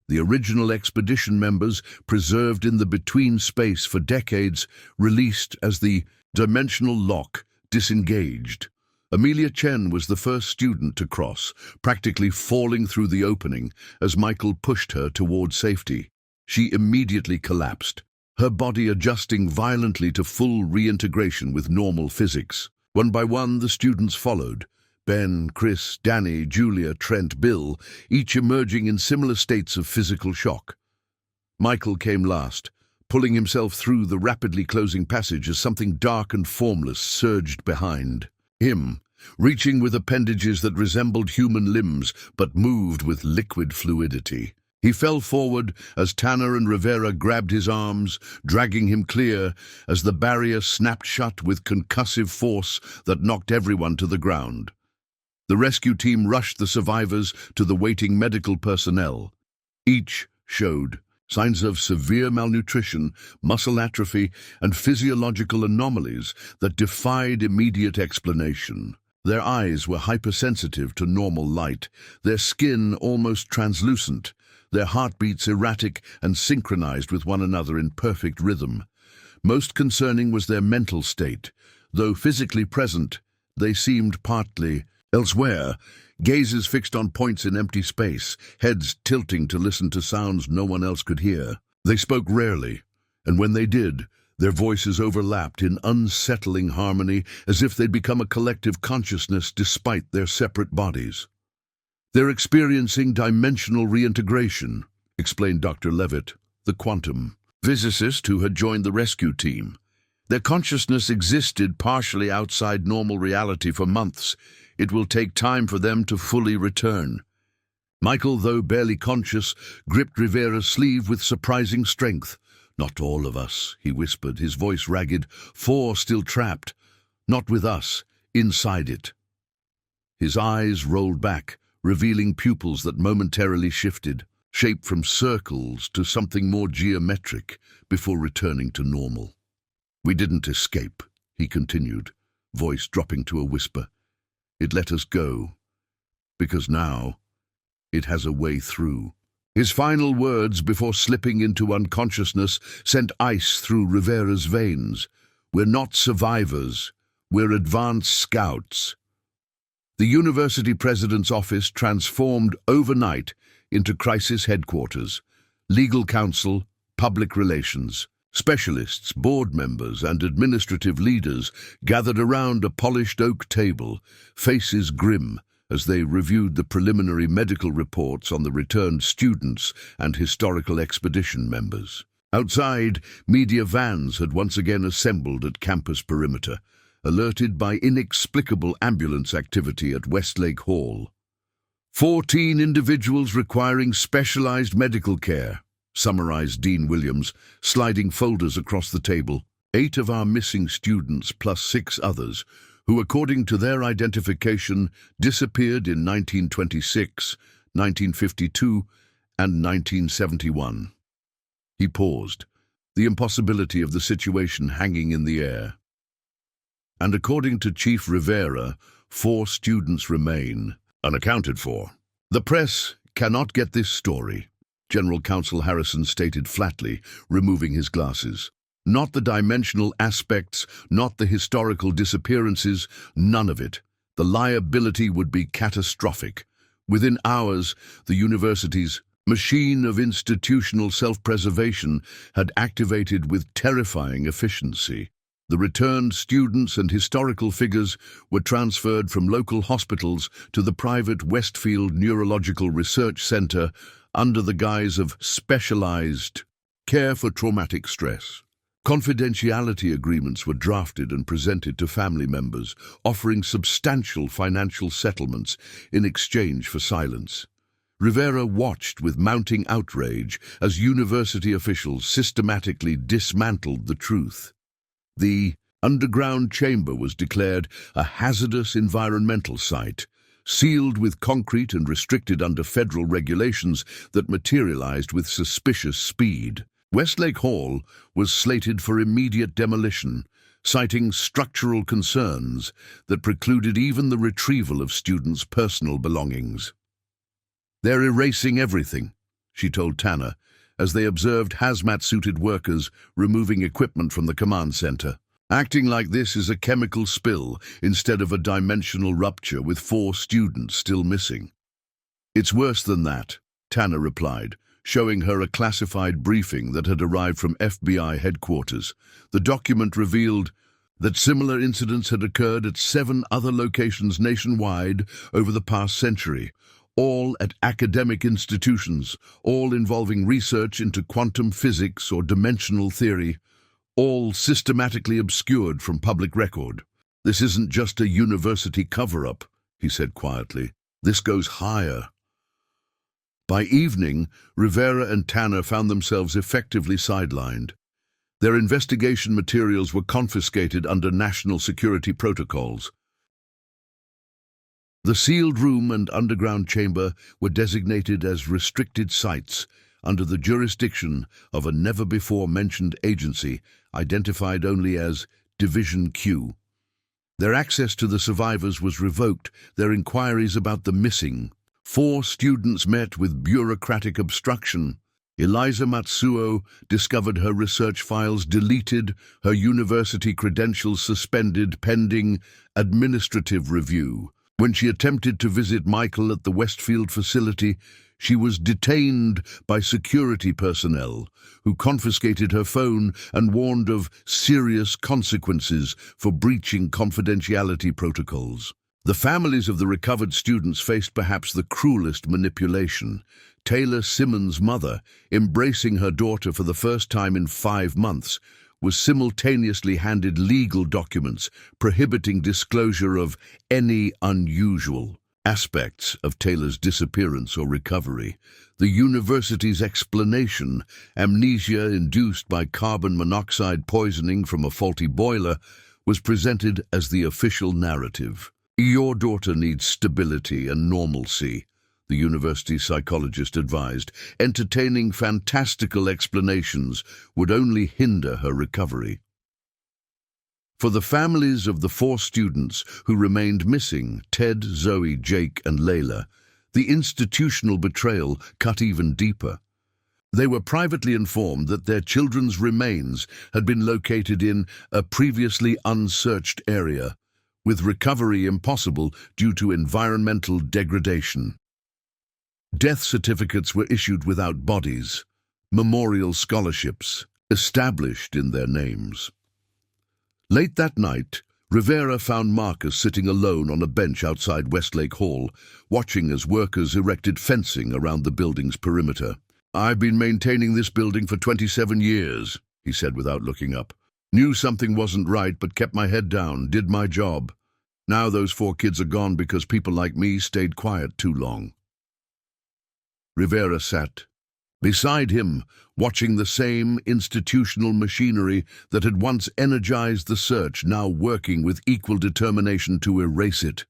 The original expedition members, preserved in the between space for decades, released as the dimensional lock disengaged. Amelia Chen was the first student to cross, practically falling through the opening as Michael pushed her toward safety. She immediately collapsed, her body adjusting violently to full reintegration with normal physics. One by one, the students followed. Ben, Chris, Danny, Julia, Trent, Bill, each emerging in similar states of physical shock. Michael came last, pulling himself through the rapidly closing passage as something dark and formless surged behind him, reaching with appendages that resembled human limbs but moved with liquid fluidity. He fell forward as Tanner and Rivera grabbed his arms, dragging him clear as the barrier snapped shut with concussive force that knocked everyone to the ground. The rescue team rushed the survivors to the waiting medical personnel. Each showed signs of severe malnutrition, muscle atrophy, and physiological anomalies that defied immediate explanation. Their eyes were hypersensitive to normal light, their skin almost translucent, their heartbeats erratic and synchronized with one another in perfect rhythm. Most concerning was their mental state. Though physically present, they seemed partly elsewhere, gazes fixed on points in empty space, heads tilting to listen to sounds no one else could hear. They spoke rarely, and when they did, their voices overlapped in unsettling harmony as if they'd become a collective consciousness despite their separate bodies. "They're experiencing dimensional reintegration," explained Dr. Levitt, the quantum physicist who had joined the rescue team. Their consciousness existed partially outside normal reality for months. It will take time for them to fully return. Michael, though barely conscious, gripped Rivera's sleeve with surprising strength. "Not all of us," he whispered, his voice ragged. "4 still trapped. Not with us, inside it." His eyes rolled back, revealing pupils that momentarily shifted, shaped from circles to something more geometric, before returning to normal. "We didn't escape," he continued, voice dropping to a whisper. "It let us go, because now it has a way through." His final words before slipping into unconsciousness sent ice through Rivera's veins. "We're not survivors. We're advanced scouts." The university president's office transformed overnight into crisis headquarters. Legal counsel, public relations, specialists, board members, and administrative leaders gathered around a polished oak table, faces grim, as they reviewed the preliminary medical reports on the returned students and historical expedition members. Outside, media vans had once again assembled at campus perimeter, alerted by inexplicable ambulance activity at Westlake Hall. 14 individuals requiring specialized medical care, summarized Dean Williams, sliding folders across the table. 8 of our missing students plus 6 others, who, according to their identification, disappeared in 1926, 1952, and 1971. He paused, the impossibility of the situation hanging in the air. "And according to Chief Rivera, 4 students remain unaccounted for. The press cannot get this story," General Counsel Harrison stated flatly, removing his glasses. "Not the dimensional aspects, not the historical disappearances, none of it. The liability would be catastrophic. Within hours, the university's machine of institutional self-preservation had activated with terrifying efficiency. The returned students and historical figures were transferred from local hospitals to the private Westfield Neurological Research Center under the guise of specialized care for traumatic stress. Confidentiality agreements were drafted and presented to family members, offering substantial financial settlements in exchange for silence. Rivera watched with mounting outrage as university officials systematically dismantled the truth. The underground chamber was declared a hazardous environmental site, sealed with concrete and restricted under federal regulations that materialized with suspicious speed. Westlake Hall was slated for immediate demolition, citing structural concerns that precluded even the retrieval of students' personal belongings. "They're erasing everything," she told Tanner, as they observed hazmat-suited workers removing equipment from the command center. "Acting like this is a chemical spill instead of a dimensional rupture with 4 students still missing." "It's worse than that," Tanner replied, showing her a classified briefing that had arrived from FBI headquarters. The document revealed that similar incidents had occurred at 7 other locations nationwide over the past century, all at academic institutions, all involving research into quantum physics or dimensional theory, all systematically obscured from public record. "This isn't just a university cover-up," he said quietly. "This goes higher." By evening, Rivera and Tanner found themselves effectively sidelined. Their investigation materials were confiscated under national security protocols. The sealed room and underground chamber were designated as restricted sites under the jurisdiction of a never-before-mentioned agency identified only as Division Q. Their access to the survivors was revoked, their inquiries about the missing. 4 students met with bureaucratic obstruction. Eliza Matsuo discovered her research files deleted, her university credentials suspended pending administrative review. When she attempted to visit Michael at the Westfield facility, she was detained by security personnel who confiscated her phone and warned of serious consequences for breaching confidentiality protocols. The families of the recovered students faced perhaps the cruelest manipulation. Taylor Simmons' mother, embracing her daughter for the first time in 5 months, was simultaneously handed legal documents prohibiting disclosure of any unusual aspects of Taylor's disappearance or recovery. The university's explanation, amnesia induced by carbon monoxide poisoning from a faulty boiler, was presented as the official narrative. "Your daughter needs stability and normalcy," the university psychologist advised. Entertaining fantastical explanations would only hinder her recovery. For the families of the 4 students who remained missing, Ted, Zoe, Jake, and Layla, the institutional betrayal cut even deeper. They were privately informed that their children's remains had been located in a previously unsearched area, with recovery impossible due to environmental degradation. Death certificates were issued without bodies, memorial scholarships established in their names. Late that night, Rivera found Marcus sitting alone on a bench outside Westlake Hall, watching as workers erected fencing around the building's perimeter. "I've been maintaining this building for 27 years, he said without looking up. "Knew something wasn't right, but kept my head down, did my job. Now those 4 kids are gone because people like me stayed quiet too long." Rivera sat beside him, watching the same institutional machinery that had once energized the search, now working with equal determination to erase it.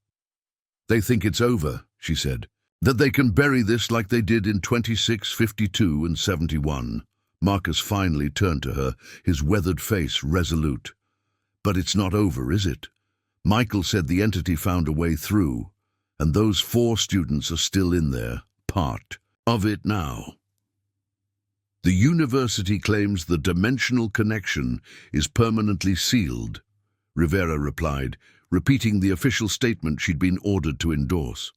"They think it's over," she said, "that they can bury this like they did in 26, 52, and 71. Marcus finally turned to her, his weathered face resolute. "But it's not over, is it? Michael said the entity found a way through, and those 4 students are still in there, part of it now." "The university claims the dimensional connection is permanently sealed," Rivera replied, repeating the official statement she'd been ordered to endorse.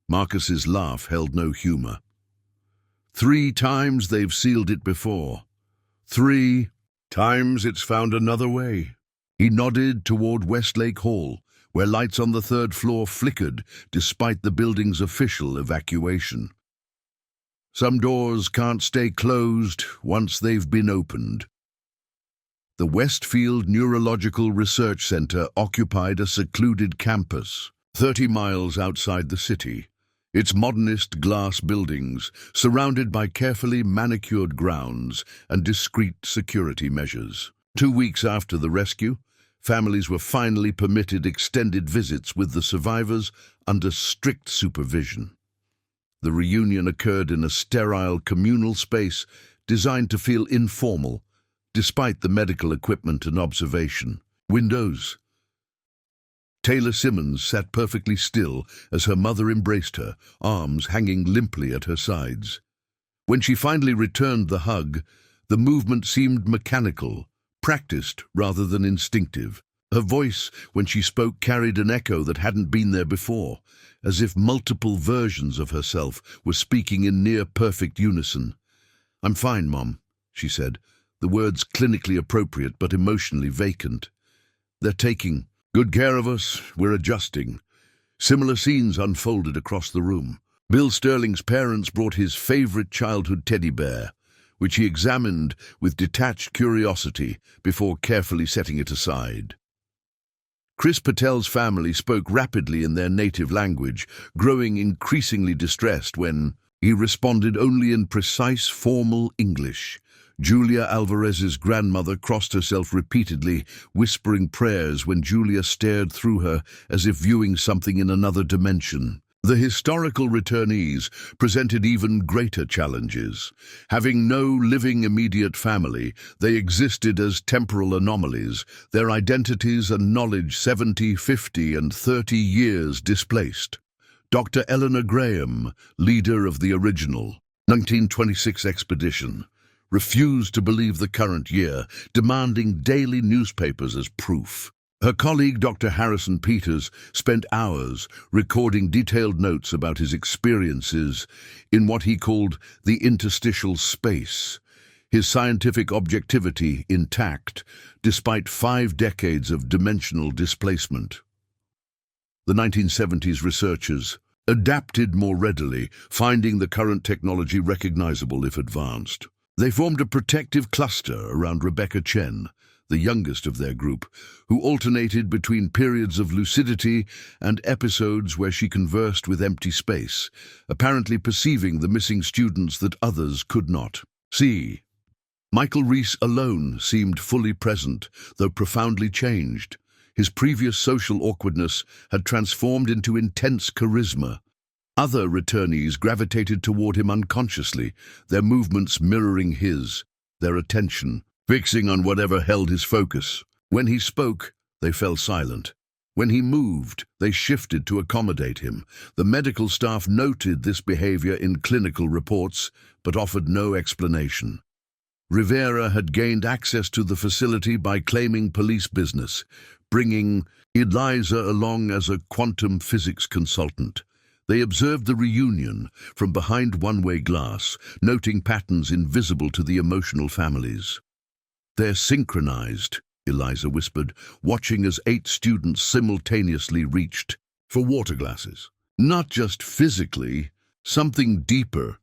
Marcus's laugh held no humor. "3 times they've sealed it before. 3 times it's found another way." He nodded toward Westlake Hall, where lights on the 3rd floor flickered despite the building's official evacuation. "Some doors can't stay closed once they've been opened." The Westfield Neurological Research Center occupied a secluded campus, 30 miles outside the city. Its modernist glass buildings, surrounded by carefully manicured grounds and discreet security measures. 2 weeks after the rescue, families were finally permitted extended visits with the survivors under strict supervision. The reunion occurred in a sterile communal space designed to feel informal, despite the medical equipment and observation. Windows. Taylor Simmons sat perfectly still as her mother embraced her, arms hanging limply at her sides. When she finally returned the hug, the movement seemed mechanical, practiced rather than instinctive. Her voice, when she spoke, carried an echo that hadn't been there before, as if multiple versions of herself were speaking in near-perfect unison. "I'm fine, Mom," she said, the words clinically appropriate but emotionally vacant. "They're taking good care of us, we're adjusting." Similar scenes unfolded across the room. Bill Sterling's parents brought his favorite childhood teddy bear, which he examined with detached curiosity before carefully setting it aside. Chris Patel's family spoke rapidly in their native language, growing increasingly distressed when he responded only in precise, formal English. Julia Alvarez's grandmother crossed herself repeatedly, whispering prayers when Julia stared through her as if viewing something in another dimension. The historical returnees presented even greater challenges. Having no living immediate family, they existed as temporal anomalies, their identities and knowledge 70, 50, and 30 years displaced. Dr. Eleanor Graham, leader of the original 1926 expedition, refused to believe the current year, demanding daily newspapers as proof. Her colleague, Dr. Harrison Peters, spent hours recording detailed notes about his experiences in what he called the interstitial space, his scientific objectivity intact despite 5 decades of dimensional displacement. The 1970s researchers adapted more readily, finding the current technology recognizable if advanced. They formed a protective cluster around Rebecca Chen, the youngest of their group, who alternated between periods of lucidity and episodes where she conversed with empty space, apparently perceiving the missing students that others could not see. Michael Reese alone seemed fully present, though profoundly changed. His previous social awkwardness had transformed into intense charisma. Other returnees gravitated toward him unconsciously, their movements mirroring his, their attention fixing on whatever held his focus. When he spoke, they fell silent. When he moved, they shifted to accommodate him. The medical staff noted this behavior in clinical reports, but offered no explanation. Rivera had gained access to the facility by claiming police business, bringing Eliza along as a quantum physics consultant. They observed the reunion from behind one-way glass, noting patterns invisible to the emotional families. "They're synchronized," Eliza whispered, watching as 8 students simultaneously reached for water glasses. "Not just physically, something deeper."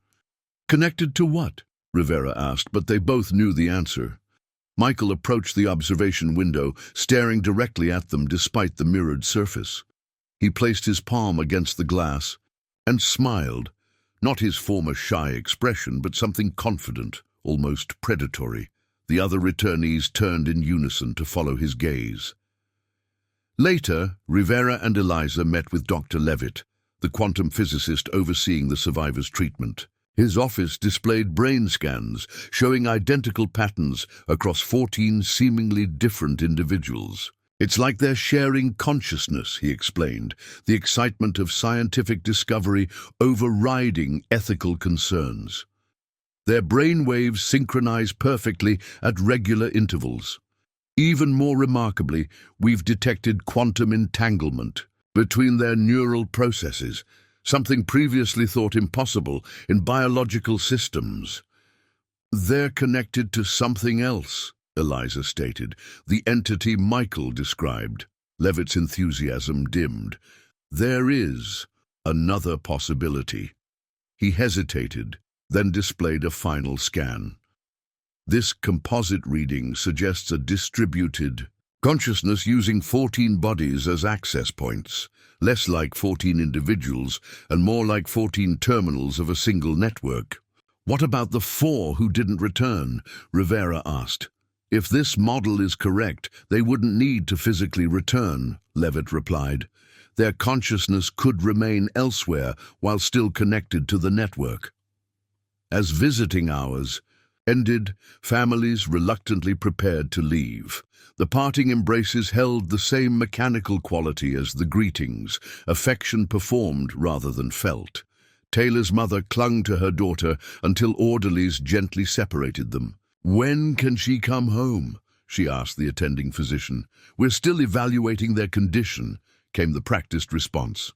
"Connected to what?" Rivera asked, but they both knew the answer. Michael approached the observation window, staring directly at them despite the mirrored surface. He placed his palm against the glass and smiled, not his former shy expression, but something confident, almost predatory. The other returnees turned in unison to follow his gaze. Later, Rivera and Eliza met with Dr. Levitt, the quantum physicist overseeing the survivors' treatment. His office displayed brain scans showing identical patterns across 14 seemingly different individuals. "It's like they're sharing consciousness," he explained, the excitement of scientific discovery overriding ethical concerns. Their brain waves synchronize perfectly at regular intervals. Even more remarkably, we've detected quantum entanglement between their neural processes, something previously thought impossible in biological systems. "They're connected to something else," Eliza stated, the entity Michael described. Levitt's enthusiasm dimmed. "There is another possibility." He hesitated, then displayed a final scan. This composite reading suggests a distributed consciousness using 14 bodies as access points, less like 14 individuals and more like 14 terminals of a single network. "What about the 4 who didn't return?" Rivera asked. "If this model is correct, they wouldn't need to physically return," Levitt replied. "Their consciousness could remain elsewhere while still connected to the network." As visiting hours ended, families reluctantly prepared to leave. The parting embraces held the same mechanical quality as the greetings, affection performed rather than felt. Taylor's mother clung to her daughter until orderlies gently separated them. "When can she come home?" she asked the attending physician. "We're still evaluating their condition," came the practiced response.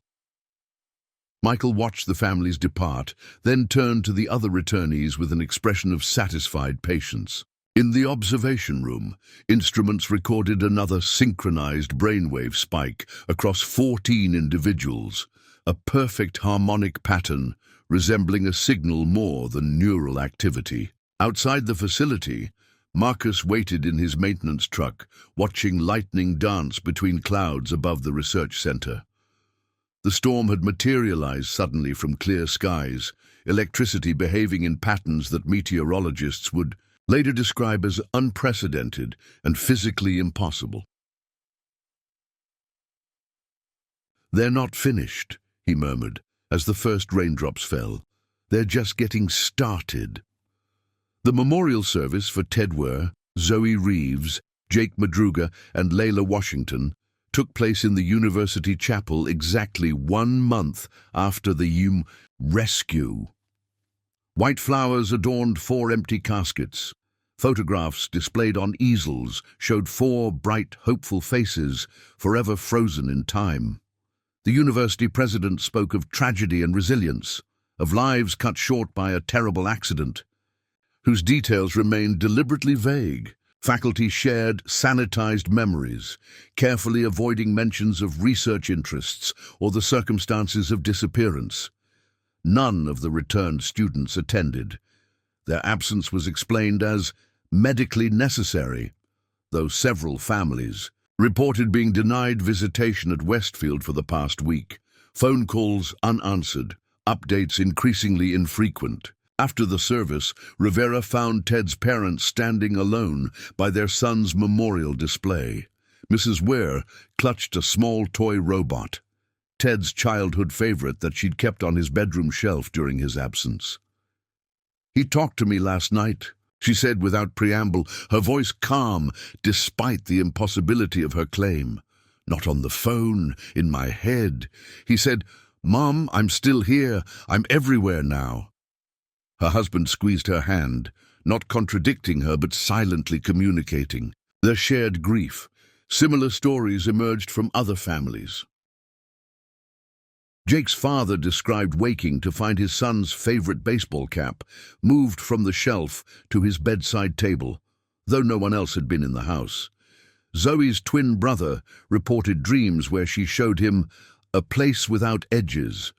Michael watched the families depart, then turned to the other returnees with an expression of satisfied patience. In the observation room, instruments recorded another synchronized brainwave spike across 14 individuals, a perfect harmonic pattern resembling a signal more than neural activity. Outside the facility, Marcus waited in his maintenance truck, watching lightning dance between clouds above the research center. The storm had materialized suddenly from clear skies, electricity behaving in patterns that meteorologists would later describe as unprecedented and physically impossible. "They're not finished," he murmured, as the first raindrops fell. "They're just getting started." The memorial service for Ted Ware, Zoe Reeves, Jake Madruga, and Layla Washington took place in the University Chapel exactly 1 month after the rescue. White flowers adorned 4 empty caskets. Photographs displayed on easels showed 4 bright, hopeful faces, forever frozen in time. The university president spoke of tragedy and resilience, of lives cut short by a terrible accident, whose details remained deliberately vague. Faculty shared sanitized memories, carefully avoiding mentions of research interests or the circumstances of disappearance. None of the returned students attended. Their absence was explained as medically necessary, though several families reported being denied visitation at Westfield for the past week. Phone calls unanswered, updates increasingly infrequent. After the service, Rivera found Ted's parents standing alone by their son's memorial display. Mrs. Ware clutched a small toy robot, Ted's childhood favorite that she'd kept on his bedroom shelf during his absence. "He talked to me last night," she said without preamble, her voice calm despite the impossibility of her claim. "Not on the phone, in my head. He said, 'Mom, I'm still here. I'm everywhere now.'" Her husband squeezed her hand, not contradicting her but silently communicating their shared grief. Similar stories emerged from other families. Jake's father described waking to find his son's favorite baseball cap moved from the shelf to his bedside table, though no one else had been in the house. Zoe's twin brother reported dreams where she showed him a place without edges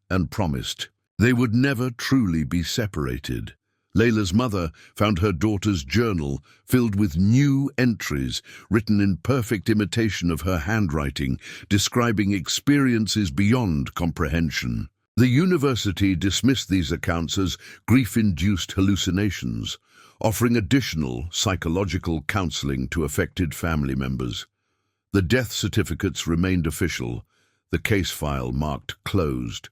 and promised they would never truly be separated. Layla's mother found her daughter's journal filled with new entries written in perfect imitation of her handwriting, describing experiences beyond comprehension. The university dismissed these accounts as grief-induced hallucinations, offering additional psychological counseling to affected family members. The death certificates remained official, the case file marked closed.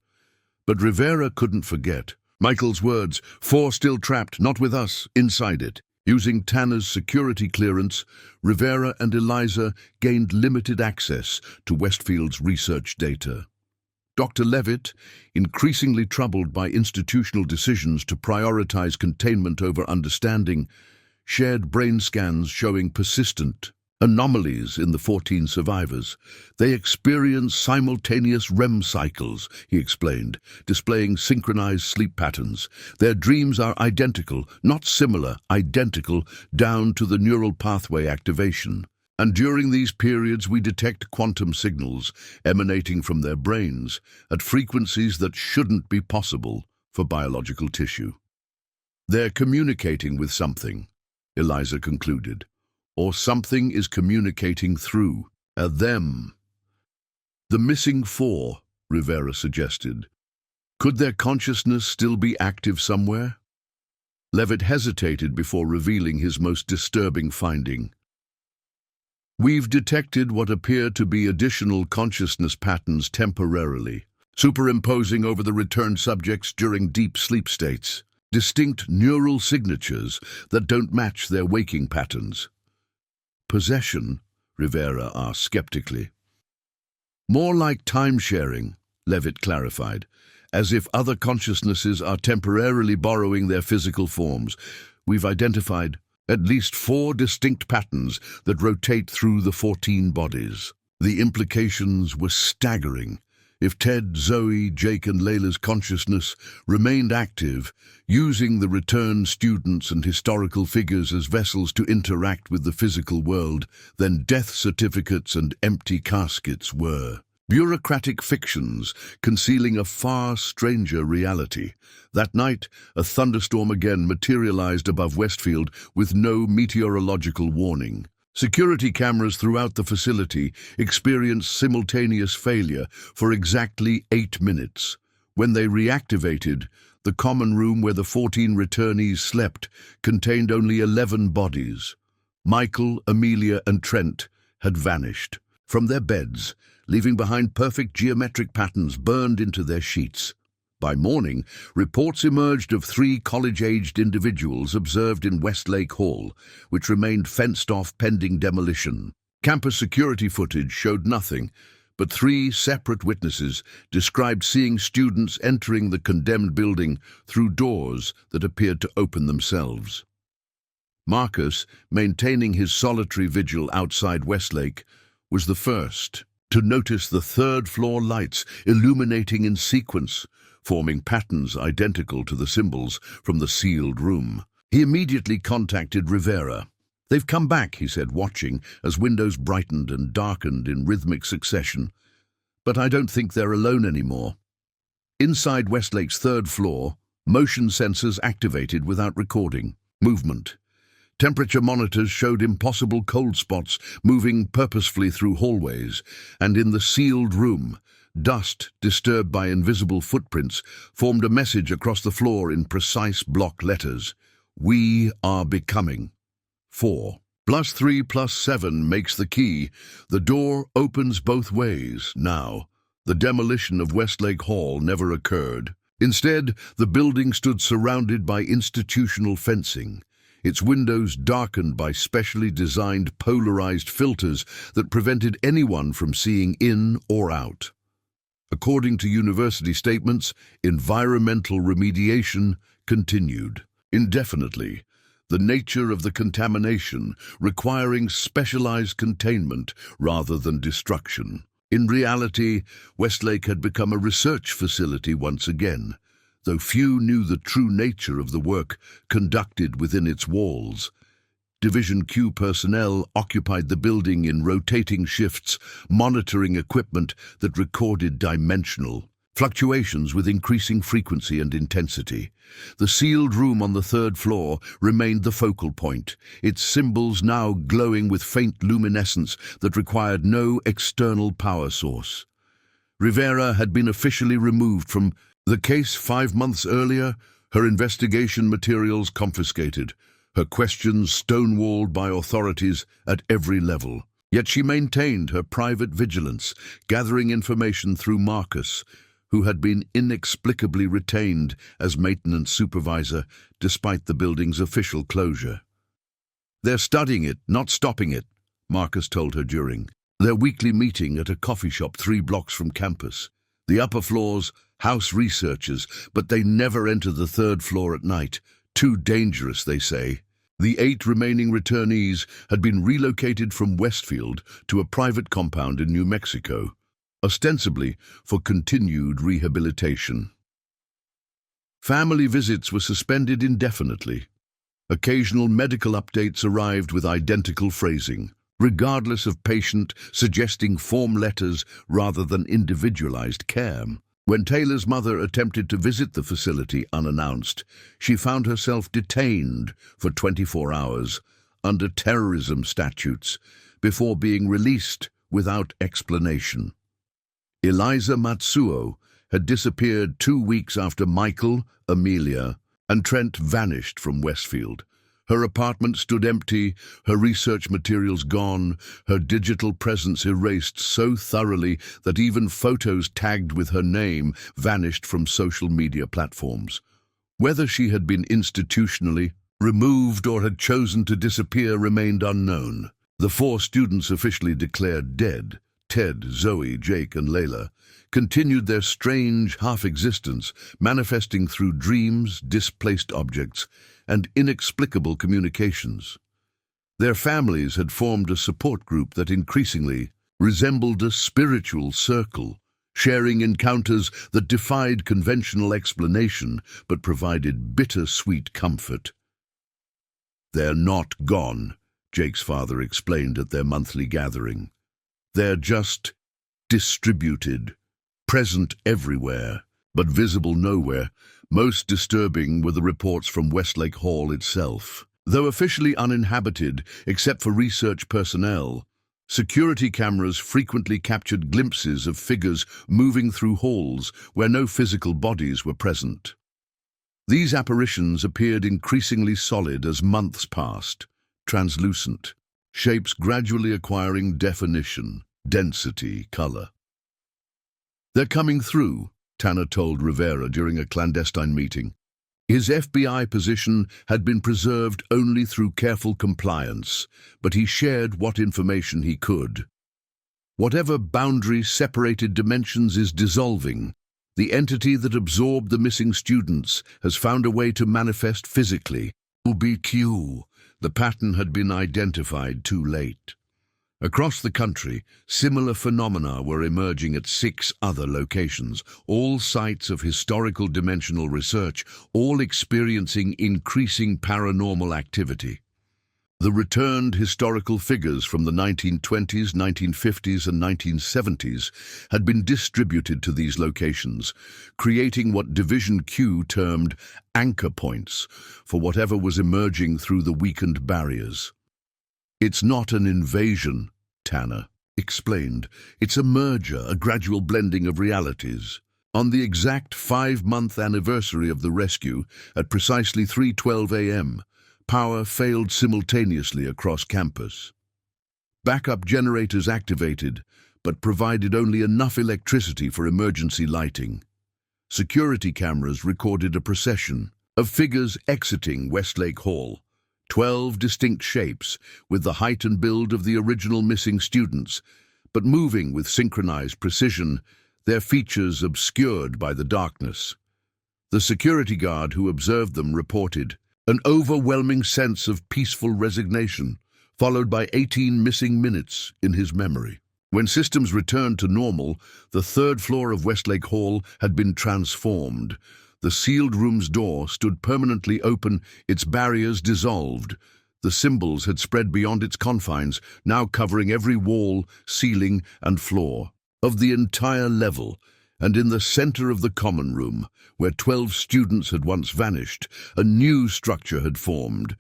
But Rivera couldn't forget Michael's words, "4 still trapped, not with us," inside it. Using Tanner's security clearance, Rivera and Eliza gained limited access to Westfield's research data. Dr. Levitt, increasingly troubled by institutional decisions to prioritize containment over understanding, shared brain scans showing persistent anomalies in the 14 survivors. They experience simultaneous REM cycles, he explained, displaying synchronized sleep patterns. Their dreams are identical, not similar, identical, down to the neural pathway activation. And during these periods we detect quantum signals emanating from their brains at frequencies that shouldn't be possible for biological tissue. They're communicating with something, Eliza concluded. Or something is communicating through them. The missing 4, Rivera suggested. Could their consciousness still be active somewhere? Levitt hesitated before revealing his most disturbing finding. "We've detected what appear to be additional consciousness patterns temporarily, superimposing over the returned subjects during deep sleep states, distinct neural signatures that don't match their waking patterns." "Possession?" Rivera asked skeptically. "More like time-sharing," Levitt clarified, "as if other consciousnesses are temporarily borrowing their physical forms. We've identified at least 4 distinct patterns that rotate through the 14 bodies." The implications were staggering. If Ted, Zoe, Jake and Layla's consciousness remained active, using the returned students and historical figures as vessels to interact with the physical world, then death certificates and empty caskets were bureaucratic fictions concealing a far stranger reality. That night, a thunderstorm again materialized above Westfield with no meteorological warning. Security cameras throughout the facility experienced simultaneous failure for exactly 8 minutes. When they reactivated, the common room where the 14 returnees slept contained only 11 bodies. Michael, Amelia, and Trent had vanished from their beds, leaving behind perfect geometric patterns burned into their sheets. By morning, reports emerged of 3 college-aged individuals observed in Westlake Hall, which remained fenced off pending demolition. Campus security footage showed nothing, but 3 separate witnesses described seeing students entering the condemned building through doors that appeared to open themselves. Marcus, maintaining his solitary vigil outside Westlake, was the first to notice the 3rd-floor lights illuminating in sequence, forming patterns identical to the symbols from the sealed room. He immediately contacted Rivera. "They've come back," he said, watching as windows brightened and darkened in rhythmic succession. "But I don't think they're alone anymore." Inside Westlake's 3rd floor, motion sensors activated without recording, movement. Temperature monitors showed impossible cold spots moving purposefully through hallways, and in the sealed room, dust, disturbed by invisible footprints, formed a message across the floor in precise block letters. We are becoming. 4. +3 +7 makes the key. The door opens both ways now. The demolition of Westlake Hall never occurred. Instead, the building stood surrounded by institutional fencing, its windows darkened by specially designed polarized filters that prevented anyone from seeing in or out. According to university statements, environmental remediation continued indefinitely, the nature of the contamination requiring specialized containment rather than destruction. In reality, Westlake had become a research facility once again, though few knew the true nature of the work conducted within its walls. Division Q personnel occupied the building in rotating shifts, monitoring equipment that recorded dimensional fluctuations with increasing frequency and intensity. The sealed room on the 3rd floor remained the focal point, its symbols now glowing with faint luminescence that required no external power source. Rivera had been officially removed from the case 5 months earlier, her investigation materials confiscated, her questions stonewalled by authorities at every level. Yet she maintained her private vigilance, gathering information through Marcus, who had been inexplicably retained as maintenance supervisor despite the building's official closure. "They're studying it, not stopping it," Marcus told her during their weekly meeting at a coffee shop 3 blocks from campus. "The upper floors, house researchers, but they never enter the 3rd floor at night. Too dangerous, they say." The 8 remaining returnees had been relocated from Westfield to a private compound in New Mexico, ostensibly for continued rehabilitation. Family visits were suspended indefinitely. Occasional medical updates arrived with identical phrasing, regardless of patient, suggesting form letters rather than individualized care. When Taylor's mother attempted to visit the facility unannounced, she found herself detained for 24 hours under terrorism statutes before being released without explanation. Eliza Matsuo had disappeared 2 weeks after Michael, Amelia, and Trent vanished from Westfield. Her apartment stood empty, her research materials gone, her digital presence erased so thoroughly that even photos tagged with her name vanished from social media platforms. Whether she had been institutionally removed or had chosen to disappear remained unknown. The 4 students officially declared dead, Ted, Zoe, Jake, and Layla, continued their strange half-existence, manifesting through dreams, displaced objects, and inexplicable communications. Their families had formed a support group that increasingly resembled a spiritual circle, sharing encounters that defied conventional explanation but provided bittersweet comfort. "They're not gone," Jake's father explained at their monthly gathering. "They're just distributed, present everywhere, but visible nowhere." Most disturbing were the reports from Westlake Hall itself. Though officially uninhabited, except for research personnel, security cameras frequently captured glimpses of figures moving through halls where no physical bodies were present. These apparitions appeared increasingly solid as months passed, translucent, shapes gradually acquiring definition, density, color. "They're coming through," Tanner told Rivera during a clandestine meeting. His FBI position had been preserved only through careful compliance, but he shared what information he could. "Whatever boundary separated dimensions is dissolving. The entity that absorbed the missing students has found a way to manifest physically. UBQ. The pattern had been identified too late." Across the country, similar phenomena were emerging at 6 other locations, all sites of historical dimensional research, all experiencing increasing paranormal activity. The returned historical figures from the 1920s, 1950s, and 1970s had been distributed to these locations, creating what Division Q termed anchor points for whatever was emerging through the weakened barriers. "It's not an invasion," Tanner explained. "It's a merger, a gradual blending of realities." On the exact 5-month anniversary of the rescue, at precisely 3:12 a.m., power failed simultaneously across campus. Backup generators activated, but provided only enough electricity for emergency lighting. Security cameras recorded a procession of figures exiting Westlake Hall, 12 distinct shapes with the height and build of the original missing students, but moving with synchronized precision, their features obscured by the darkness. The security guard who observed them reported an overwhelming sense of peaceful resignation, followed by 18 missing minutes in his memory. When systems returned to normal, the 3rd floor of Westlake Hall had been transformed. The sealed room's door stood permanently open, its barriers dissolved. The symbols had spread beyond its confines, now covering every wall, ceiling, and floor of the entire level. And in the center of the common room, where 12 students had once vanished, a new structure had formed.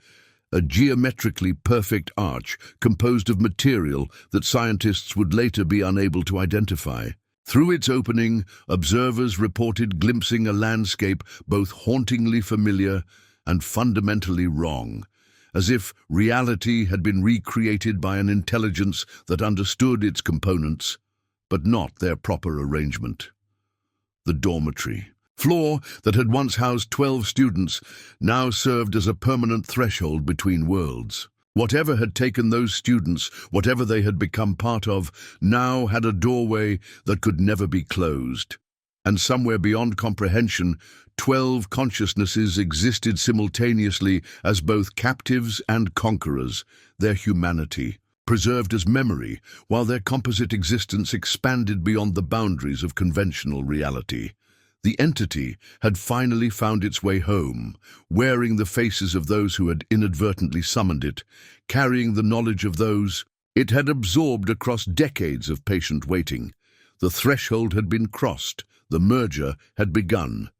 A geometrically perfect arch composed of material that scientists would later be unable to identify. Through its opening, observers reported glimpsing a landscape both hauntingly familiar and fundamentally wrong, as if reality had been recreated by an intelligence that understood its components, but not their proper arrangement. The dormitory floor that had once housed 12 students now served as a permanent threshold between worlds. Whatever had taken those students, whatever they had become part of, now had a doorway that could never be closed. And somewhere beyond comprehension, 12 consciousnesses existed simultaneously as both captives and conquerors, their humanity preserved as memory, while their composite existence expanded beyond the boundaries of conventional reality. The entity had finally found its way home, wearing the faces of those who had inadvertently summoned it, carrying the knowledge of those it had absorbed across decades of patient waiting. The threshold had been crossed, the merger had begun.